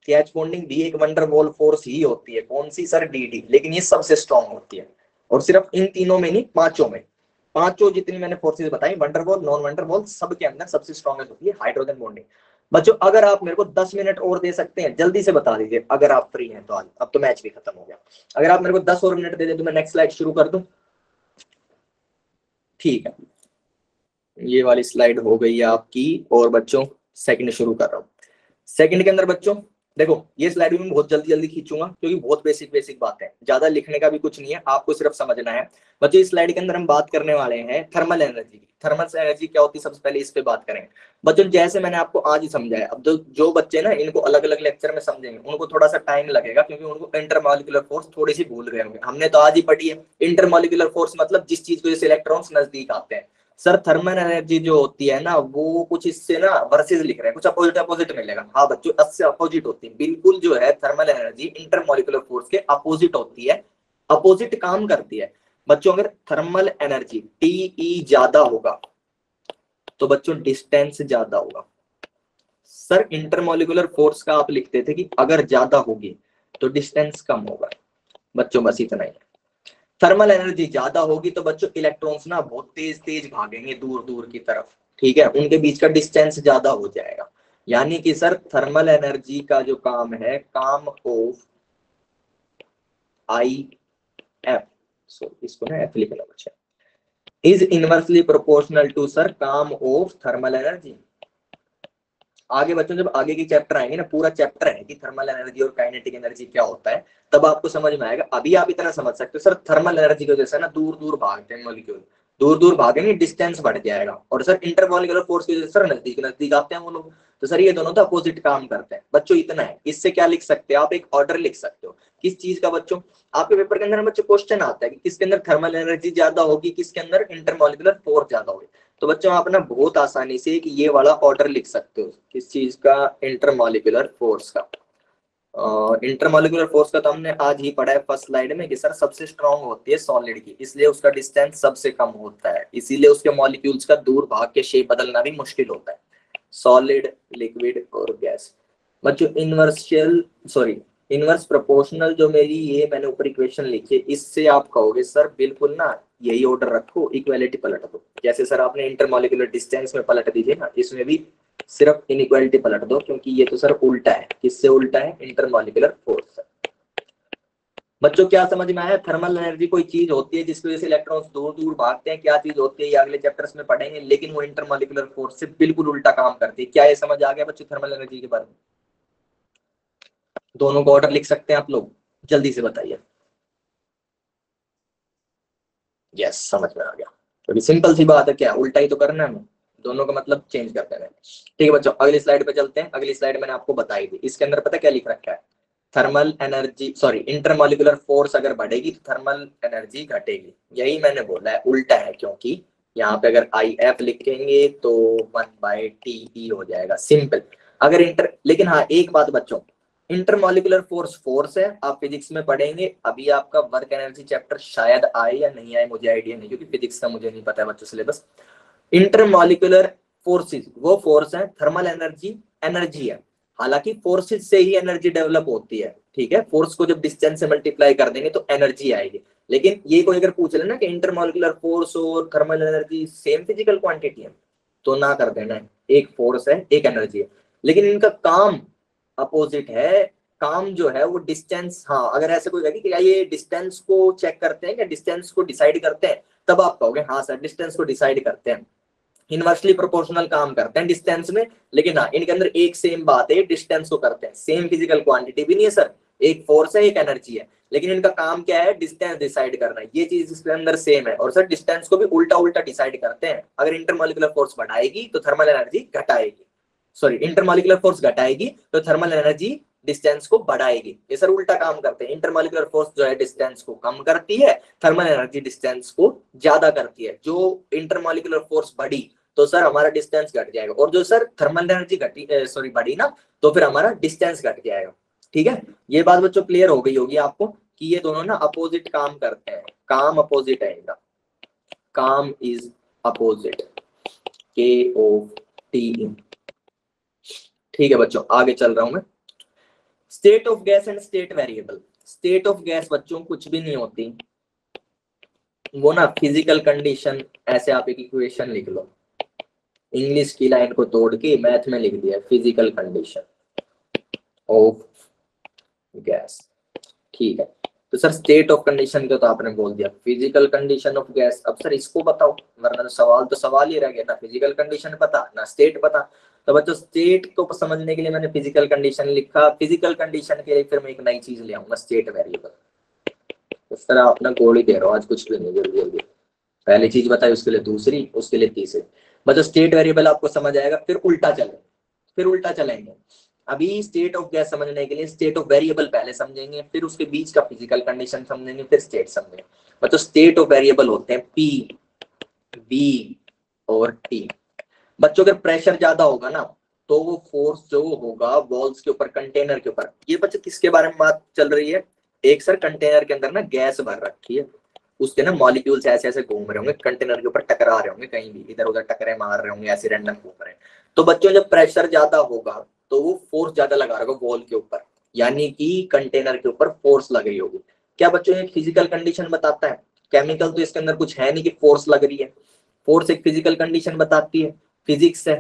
कि H बॉन्डिंग भी एक वंडर वॉल फोर्स ही होती है। कौन सी सर? DD, लेकिन ये सबसे स्ट्रॉन्ग होती है। और सिर्फ इन तीनों में नहीं, पांचों में, पांचों जितनी मैंने फोर्सेज बताई वंडरवॉल नॉन वंडरवॉल सबके अंदर सबसे स्ट्रॉन्गेस्ट होती है हाइड्रोजन बॉन्डिंग। बच्चों अगर आप मेरे को 10 मिनट और दे सकते हैं जल्दी से बता दीजिए, अगर आप फ्री हैं तो। आज अब तो मैच भी खत्म हो गया, अगर आप मेरे को 10 और मिनट दे दे तो मैं नेक्स्ट स्लाइड शुरू कर दूं। ठीक है, ये वाली स्लाइड हो गई है आपकी, और बच्चों सेकंड शुरू कर रहा हूँ। सेकंड के अंदर बच्चों देखो, ये स्लाइड भी मैं बहुत जल्दी जल्दी खींचूंगा क्योंकि बहुत बेसिक बेसिक बात है, ज्यादा लिखने का भी कुछ नहीं है, आपको सिर्फ समझना है। बच्चों इस स्लाइड के अंदर हम बात करने वाले हैं थर्मल एनर्जी की। थर्मल एनर्जी क्या होती है सबसे पहले इस पे बात करेंगे। बच्चों जैसे मैंने आपको आज ही समझाया, अब जो बच्चे ना इनको अलग अलग लेक्चर में समझेंगे उनको थोड़ा सा टाइम लगेगा, क्योंकि उनको इंटरमॉलिक्यूलर फोर्स थोड़ी सी भूल गए होंगे। हमने तो आज ही पढ़ी है इंटरमॉलिक्यूलर फोर्स मतलब जिस चीज को जैसे इलेक्ट्रॉन्स नजदीक आते हैं। सर थर्मल एनर्जी जो होती है ना वो कुछ इससे ना वर्सेस लिख रहे हैं, कुछ अपोजिट अपोजिट मिलेगा। हाँ बच्चों इससे अपोजिट होती है बिल्कुल, जो है थर्मल एनर्जी इंटरमॉलिक्यूलर फोर्स के अपोजिट होती है, अपोजिट काम करती है। बच्चों अगर थर्मल एनर्जी TE ज्यादा होगा तो बच्चों डिस्टेंस ज्यादा होगा। सर इंटरमॉलिक्यूलर फोर्स का आप लिखते थे कि अगर ज्यादा होगी तो डिस्टेंस कम होगा। बच्चों बस इतना ही है। थर्मल एनर्जी ज्यादा होगी तो बच्चों इलेक्ट्रॉन्स ना बहुत तेज तेज भागेंगे दूर दूर की तरफ, ठीक है, उनके बीच का डिस्टेंस ज्यादा हो जाएगा। यानी कि सर थर्मल एनर्जी का जो काम है, काम ऑफ आई एफ, सो इसको ना एफ लिखना बच्चा, इज इनवर्सली प्रोपोर्शनल टू सर काम ऑफ थर्मल एनर्जी। आगे बच्चों जब आगे की चैप्टर आएंगे ना, पूरा चैप्टर है कि थर्मल एनर्जी और काइनेटिक एनर्जी क्या होता है, तब आपको समझ में आएगा। अभी आप इतना समझ सकते हो सर थर्मल एनर्जी की वजह से ना दूर दूर भागते हैं मॉलिक्यूल, दूर दूर भागेंगे डिस्टेंस बढ़ जाएगा, और सर इंटरमॉलिक्यूलर फोर्स की वजह से सर नजदीक नजदीक आते हैं वो लोग। तो सर ये दोनों तो अपोजिट काम करते हैं बच्चों, इतना है। इससे क्या लिख सकते हो आप, एक ऑर्डर लिख सकते हो किस चीज का बच्चों, आपके पेपर के अंदर बच्चों क्वेश्चन आता है कि किसके अंदर थर्मल एनर्जी ज्यादा होगी, किसके अंदर इंटरमॉलिक्यूलर फोर्स ज्यादा होगी। तो बच्चों आप ना बहुत आसानी से कि ये वाला ऑर्डर लिख सकते हो किस चीज का, इंटरमॉलिक्यूलर फोर्स का। इंटरमॉलिक्यूलर फोर्स का तो हमने आज ही पढ़ा है फर्स्ट स्लाइड में कि सर सबसे स्ट्रांग होती है सॉलिड की, इसलिए उसका डिस्टेंस सबसे कम होता है, इसीलिए उसके मॉलिक्यूल्स का दूर भाग के शेप बदलना भी मुश्किल होता है, सॉलिड, लिक्विड और गैस। बच्चों इनवर्स प्रोपोर्शनल जो मेरी ये मैंने ऊपर इक्वेशन लिखी है, इससे आप कहोगे सर बिल्कुल ना यही ऑर्डर रखो, इक्वालिटी पलट दो। जैसे सर आपने इंटरमॉलिक्यूलर डिस्टेंस में पलट दीजिए ना, इसमें भी सिर्फ इनइक्वालिटी पलट दो, क्योंकि ये तो सर उल्टा है, किससे उल्टा है, इंटरमॉलिक्यूलर फोर्स से। बच्चों क्या समझ में आया, थर्मल एनर्जी कोई चीज होती है जिसकी वजह से इलेक्ट्रॉन्स दूर दूर भागते हैं, क्या चीज होती है ये अगले चैप्टर्स में पढ़ेंगे, लेकिन वो इंटरमॉलिक्यूलर फोर्स से बिल्कुल उल्टा काम करती है। क्या ये समझ आ गया बच्चों थर्मल एनर्जी के बारे में? दोनों को ऑर्डर लिख सकते हैं आप लोग, जल्दी से बताइए। यस समझ में आ गया, क्योंकि सिंपल सी बात है, क्या उल्टा ही तो करना है, दोनों का मतलब चेंज करते हैं। ठीक है बच्चों अगली स्लाइड पे चलते हैं। अगली स्लाइड मैंने आपको बताई थी, इसके अंदर पता क्या लिख रखा है, थर्मल एनर्जी इंटरमॉलिक्यूलर फोर्स अगर बढ़ेगी तो थर्मल एनर्जी घटेगी, यही मैंने बोला है, उल्टा है, क्योंकि यहाँ पे अगर आई एफ लिखेंगे तो 1/TE हो जाएगा, सिंपल। अगर लेकिन हाँ एक बात बच्चों, इंटरमॉलिक्यूलर फोर्स है, आप फिजिक्स में पढ़ेंगे, अभी आपका वर्क एनर्जी चैप्टर शायद आए या नहीं आए, मुझे आइडिया नहीं, क्योंकि फिजिक्स का मुझे नहीं पता है बच्चों सिलेबस। इंटरमॉलिक्यूलर फोर्सेस वो फोर्स है, थर्मल एनर्जी एनर्जी है, हालांकि फोर्सेस से ही एनर्जी डेवलप होती है, ठीक है, फोर्स को जब डिस्टेंस से मल्टीप्लाई कर देंगे तो एनर्जी आएगी। लेकिन ये कोई अगर पूछ लेना कि इंटरमॉलिक्यूलर फोर्स और thermal energy same physical quantity है, तो ना कर देना, एक फोर्स है एक एनर्जी है, लेकिन इनका काम अपोजिट है। काम जो है वो डिस्टेंस, हाँ अगर ऐसे कोई कहे कि क्या ये डिस्टेंस को चेक करते हैं, क्या डिस्टेंस को डिसाइड करते हैं, तब आप कहोगे हाँ सर डिस्टेंस को डिसाइड करते हैं, इनवर्सली प्रोपोर्शनल काम करते हैं डिस्टेंस में। लेकिन हाँ इनके अंदर एक सेम बात है, डिस्टेंस को करते हैं, सेम फिजिकल क्वांटिटी भी नहीं है सर, एक फोर्स है एक एनर्जी है, लेकिन इनका काम क्या है, डिस्टेंस डिसाइड करना है, ये चीज इसके अंदर सेम है। और सर डिस्टेंस को भी उल्टा उल्टा डिसाइड करते हैं, अगर इंटरमॉलिक्यूलर फोर्स बढ़ाएगी तो थर्मल एनर्जी घटाएगी, इंटरमॉलिक्यूलर फोर्स घटाएगी तो थर्मल एनर्जी डिस्टेंस को बढ़ाएगी, ये सर उल्टा काम करते हैं। इंटरमॉलिक्यूलर फोर्स जो है डिस्टेंस को कम करती है, थर्मल एनर्जी डिस्टेंस को ज्यादा करती है। जो इंटरमॉलिक्यूलर फोर्स बढ़ी तो सर हमारा डिस्टेंस घट जाएगा, और जो सर थर्मल एनर्जी घटी बढ़ी ना, तो फिर हमारा डिस्टेंस घट जाएगा। ठीक है, ये बात बच्चों क्लियर हो गई होगी आपको कि ये दोनों ना अपोजिट काम करते हैं, काम अपोजिट है इनका, काम इज अपोजिट, KOT। ठीक है बच्चों आगे चल रहा हूं मैं। State of gas and state variable. State of gas बच्चों कुछ भी नहीं होती, वो ना फिजिकल कंडीशन, ऐसे आप एक इक्वेशन लिख लो, इंग्लिश की लाइन को तोड़ के मैथ में लिख दिया, फिजिकल कंडीशन ऑफ गैस। ठीक है, तो सर स्टेट ऑफ कंडीशन को तो आपने बोल दिया, फिजिकल कंडीशन ऑफ गैस, अब सर इसको बताओ, वरना तो सवाल ही रह गया, ना फिजिकल कंडीशन पता ना स्टेट पता। तो बच्चों स्टेट को समझने के लिए मैंने फिजिकल कंडीशन लिखा, फिजिकल कंडीशन के लिए फिर मैं एक नई चीज ले आऊंगा, स्टेट वेरिएबल। इस तरह अपना गोली दे रहा हूँ आज, कुछ भी नहीं, जल्दी जल्दी पहली चीज बताई, उसके लिए दूसरी, उसके लिए तीसरी। मतलब स्टेट वेरिएबल आपको समझ आएगा, फिर उल्टा चलेंगे। अभी स्टेट ऑफ गैस समझने के लिए स्टेट ऑफ वेरिएबल पहले समझेंगे, फिर उसके बीच का फिजिकल कंडीशन समझेंगे, फिर स्टेट समझेंगे। मतलब स्टेट ऑफ वेरिएबल होते हैं P, B और T। बच्चों अगर प्रेशर ज्यादा होगा ना, तो वो फोर्स जो होगा वॉल्स के ऊपर, कंटेनर के ऊपर। ये बच्चों किसके बारे में बात चल रही है, एक सर कंटेनर के अंदर ना गैस भर रखी है, उसके ना मॉलिक्यूल्स ऐसे ऐसे घूम रहे होंगे, कंटेनर के ऊपर टकरा रहे होंगे, कहीं भी इधर उधर टकरे मार रहे होंगे, ऐसे रैंडम घूम रहे हैं। तो बच्चों जब प्रेशर ज्यादा होगा तो वो फोर्स ज्यादा लगा रहा होगा वॉल के ऊपर, यानी कि कंटेनर के ऊपर फोर्स लग रही होगी। क्या बच्चों ये फिजिकल कंडीशन बताता है? केमिकल तो इसके अंदर कुछ है नहीं कि फोर्स लग रही है। फोर्स एक फिजिकल कंडीशन बताती है, फिजिक्स है,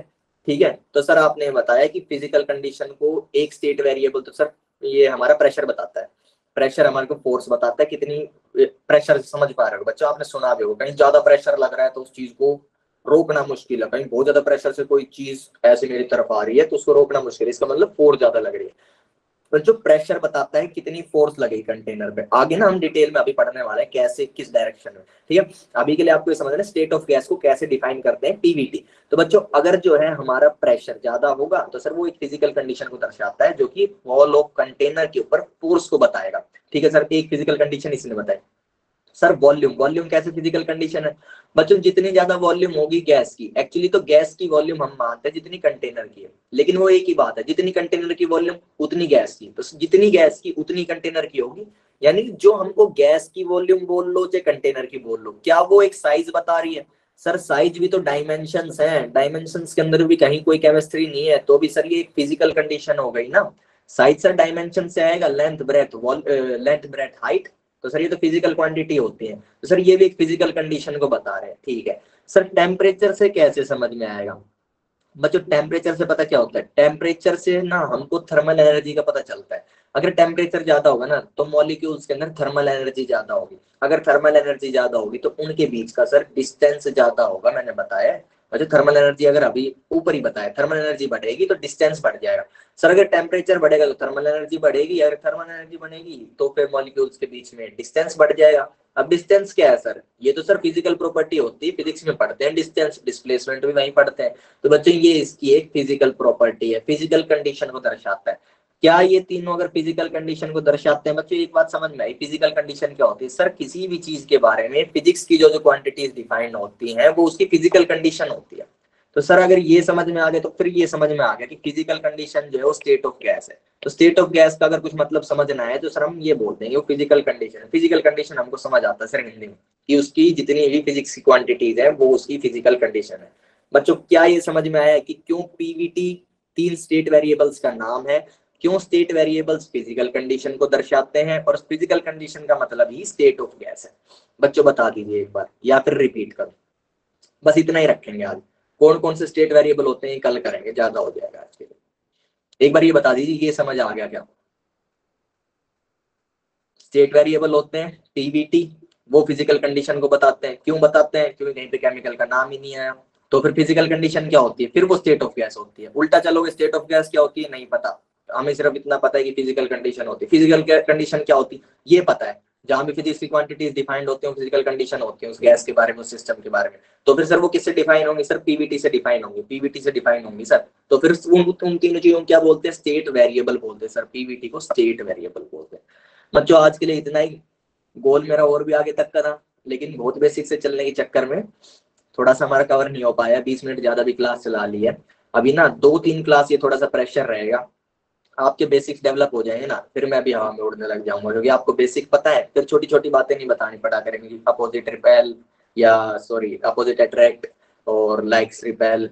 ठीक है। तो सर आपने बताया कि फिजिकल कंडीशन को एक स्टेट वेरिएबल, तो सर ये हमारा प्रेशर बताता है, प्रेशर हमारे को फोर्स बताता है कितनी प्रेशर, समझ पा रहे हो बच्चों, आपने सुना भी होगा कहीं ज्यादा प्रेशर लग रहा है तो उस चीज को रोकना मुश्किल है, कहीं बहुत ज्यादा प्रेशर से कोई चीज ऐसे मेरी तरफ आ रही है तो उसको रोकना मुश्किल है, इसका मतलब फोर्स ज्यादा लग रही है। तो जो प्रेशर बताता है कितनी फोर्स लगेगी कंटेनर पे, आगे ना हम डिटेल में अभी पढ़ने वाले हैं कैसे किस डायरेक्शन में, ठीक है। अभी के लिए आपको ये समझना है स्टेट ऑफ गैस को कैसे डिफाइन करते हैं, पीवीटी। तो बच्चों अगर जो है हमारा प्रेशर ज्यादा होगा तो सर वो एक फिजिकल कंडीशन को दर्शाता है जो कि वॉल ऑफ कंटेनर के ऊपर फोर्स को बताएगा, ठीक है सर। एक फिजिकल कंडीशन इसने बताई। सर वॉल्यूम, वॉल्यूम कैसे फिजिकल कंडीशन है बच्चों, जितनी ज्यादा वॉल्यूम होगी गैस की, एक्चुअली तो गैस की वॉल्यूम हम मानते हैं जितनी कंटेनर की है, लेकिन वो एक ही बात है, जितनी कंटेनर की वॉल्यूम उतनी गैस की, तो जितनी गैस की उतनी कंटेनर की होगी। यानी जो हमको गैस की वॉल्यूम बोल लो चाहे कंटेनर की बोल लो, क्या वो एक साइज बता रही है? सर साइज भी तो डायमेंशंस हैं, डायमेंशंस के अंदर भी कहीं कोई केमिस्ट्री नहीं है, तो भी सर ये एक फिजिकल कंडीशन हो गई ना। साइज सर डायमेंशन से आएगा, length breadth, length breadth height, तो सर ये तो फिजिकल क्वांटिटी होती है, तो सर ये भी एक फिजिकल कंडीशन को बता रहे हैं, ठीक है। सर टेम्परेचर से कैसे समझ में आएगा बच्चों? टेम्परेचर से पता क्या होता है, टेम्परेचर से ना हमको थर्मल एनर्जी का पता चलता है। अगर टेम्परेचर ज्यादा होगा ना तो मॉलिक्यूल्स के अंदर थर्मल एनर्जी ज्यादा होगी, अगर थर्मल एनर्जी ज्यादा होगी तो उनके बीच का सर डिस्टेंस ज्यादा होगा, मैंने बताया है। अच्छा थर्मल एनर्जी अगर अभी ऊपर ही बताया, थर्मल एनर्जी बढ़ेगी तो डिस्टेंस बढ़ जाएगा। सर अगर टेम्परेचर बढ़ेगा तो थर्मल एनर्जी बढ़ेगी, अगर थर्मल एनर्जी बढ़ेगी तो फिर मॉलिक्यूल्स के बीच में डिस्टेंस बढ़ जाएगा। अब डिस्टेंस क्या है सर? ये तो सर फिजिकल प्रॉपर्टी होती है, फिजिक्स में पढ़ते हैं डिस्टेंस, डिस्प्लेसमेंट भी वहीं पढ़ते हैं। तो बच्चों ये इसकी एक फिजिकल प्रॉपर्टी है, फिजिकल कंडीशन को दर्शाता है। क्या ये तीनों अगर फिजिकल कंडीशन को दर्शाते हैं बच्चों? एक बात समझ में आई, फिजिकल कंडीशन क्या होती है? सर किसी भी चीज के बारे में फिजिक्स की जो जो क्वांटिटीज डिफाइन होती हैं वो उसकी फिजिकल कंडीशन होती है। तो सर अगर ये समझ में आ गया तो फिर ये समझ में आ गया कि फिजिकल कंडीशन जो है वो स्टेट ऑफ गैस है। तो स्टेट ऑफ गैस का अगर कुछ मतलब समझना है तो सर हम ये बोलते हैं वो फिजिकल कंडीशन है। फिजिकल कंडीशन हमको समझ आता है सर हिंदी में कि उसकी जितनी भी फिजिक्स की क्वांटिटीज है वो उसकी फिजिकल कंडीशन है। बच्चों क्या ये समझ में आया कि क्यों पीवीटी तीन स्टेट वेरिएबल्स का नाम है, क्यों स्टेट वेरिएबल्स फिजिकल कंडीशन को दर्शाते हैं और फिजिकल कंडीशन का मतलब ही स्टेट ऑफ गैस है? बच्चों बता दीजिए एक बार या फिर रिपीट करो, बस इतना ही रखेंगे आज। कौन कौन से स्टेट वेरिएबल होते हैं कल करेंगे, ज्यादा हो जाएगा आज के लिए। एक बार ये बता दीजिए ये समझ आ गया क्या? स्टेट वेरिएबल होते हैं पीवीटी, वो फिजिकल कंडीशन को बताते हैं। क्यों बताते हैं? क्योंकि कहीं पे केमिकल का नाम ही नहीं आया। तो फिर फिजिकल कंडीशन क्या होती है? फिर वो स्टेट ऑफ गैस होती है। उल्टा चलोगे स्टेट ऑफ गैस क्या होती है नहीं पता, हमें सिर्फ इतना पता है कि फिजिकल कंडीशन होती है। फिजिकल कंडीशन क्या होती है ये पता है, जहां भी फिजिक्स की क्वांटिटीज डिफाइंड होती है फिजिकल कंडीशन होती है उस गैस के बारे में, उस सिस्टम के बारे में। तो फिर सर वो किससे डिफाइन होंगे? सर पीवीटी से डिफाइन होंगे, पीवीटी से डिफाइन होंगी सर। तो फिर उन तीनों चीजों क्या बोलते हैं? स्टेट वेरिएबल बोलते हैं सर, पीवीटी को स्टेट वेरिएबल बोलते हैं। बच्चों आज के लिए इतना ही। गोल मेरा और भी आगे तक का था, लेकिन बहुत बेसिक से चलने के चक्कर में थोड़ा सा हमारा कवर नहीं हो पाया, 20 मिनट ज्यादा भी क्लास चला ली है। अभी ना 2-3 क्लास ये थोड़ा सा प्रेशर रहेगा, आपके बेसिक्स डेवलप हो जाएंगे ना, फिर मैं भी हवा में उड़ने लग जाऊंगा, क्योंकि आपको बेसिक पता है, फिर छोटी छोटी बातें नहीं बतानी पड़ा करेंगी, अपोजिट रिपेल या सॉरी अपोजिट अट्रैक्ट और लाइक्स रिपेल।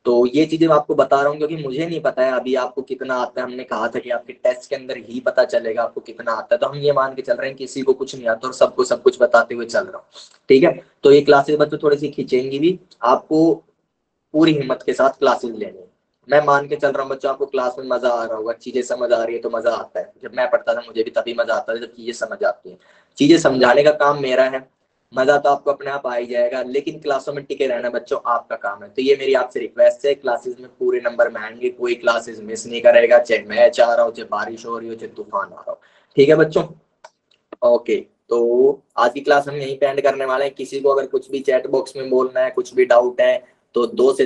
तो ये चीजें मैं आपको बता रहा हूँ क्योंकि मुझे नहीं पता है अभी आपको कितना आता है। हमने कहा था कि आपके टेस्ट के अंदर ही पता चलेगा आपको कितना आता है, तो हम ये मान के चल रहे हैं किसी को कुछ नहीं आता और सबको सब कुछ बताते हुए चल रहा हूँ, ठीक है। तो ये क्लासेस बच्चों थोड़ी सी खींचेंगी भी, आपको पूरी हिम्मत के साथ क्लासेस लेनी है। मैं मान के चल रहा हूँ बच्चों आपको क्लास में मजा आ रहा होगा, चीजें समझ आ रही है तो मजा आता है। जब मैं पढ़ता था मुझे भी तभी मजा आता था जब चीजें समझ आती है। चीजें समझाने का काम मेरा है, मजा तो आपको अपने आप आ ही जाएगा, लेकिन क्लासों में टिके रहना बच्चों आपका काम है। तो ये मेरी आपसे रिक्वेस्ट है, क्लासेस में पूरे नंबर में आएंगे, कोई क्लासेस मिस नहीं करेगा, चाहे मैच आ रहा हो, चाहे बारिश हो रही हो, चाहे तूफान आ रहा हो, ठीक है बच्चों? ओके। तो आज की क्लास हम यहीं पे एंड करने वाले हैं। किसी को अगर कुछ भी चैट बॉक्स में बोलना है, कुछ भी डाउट है तो 2 से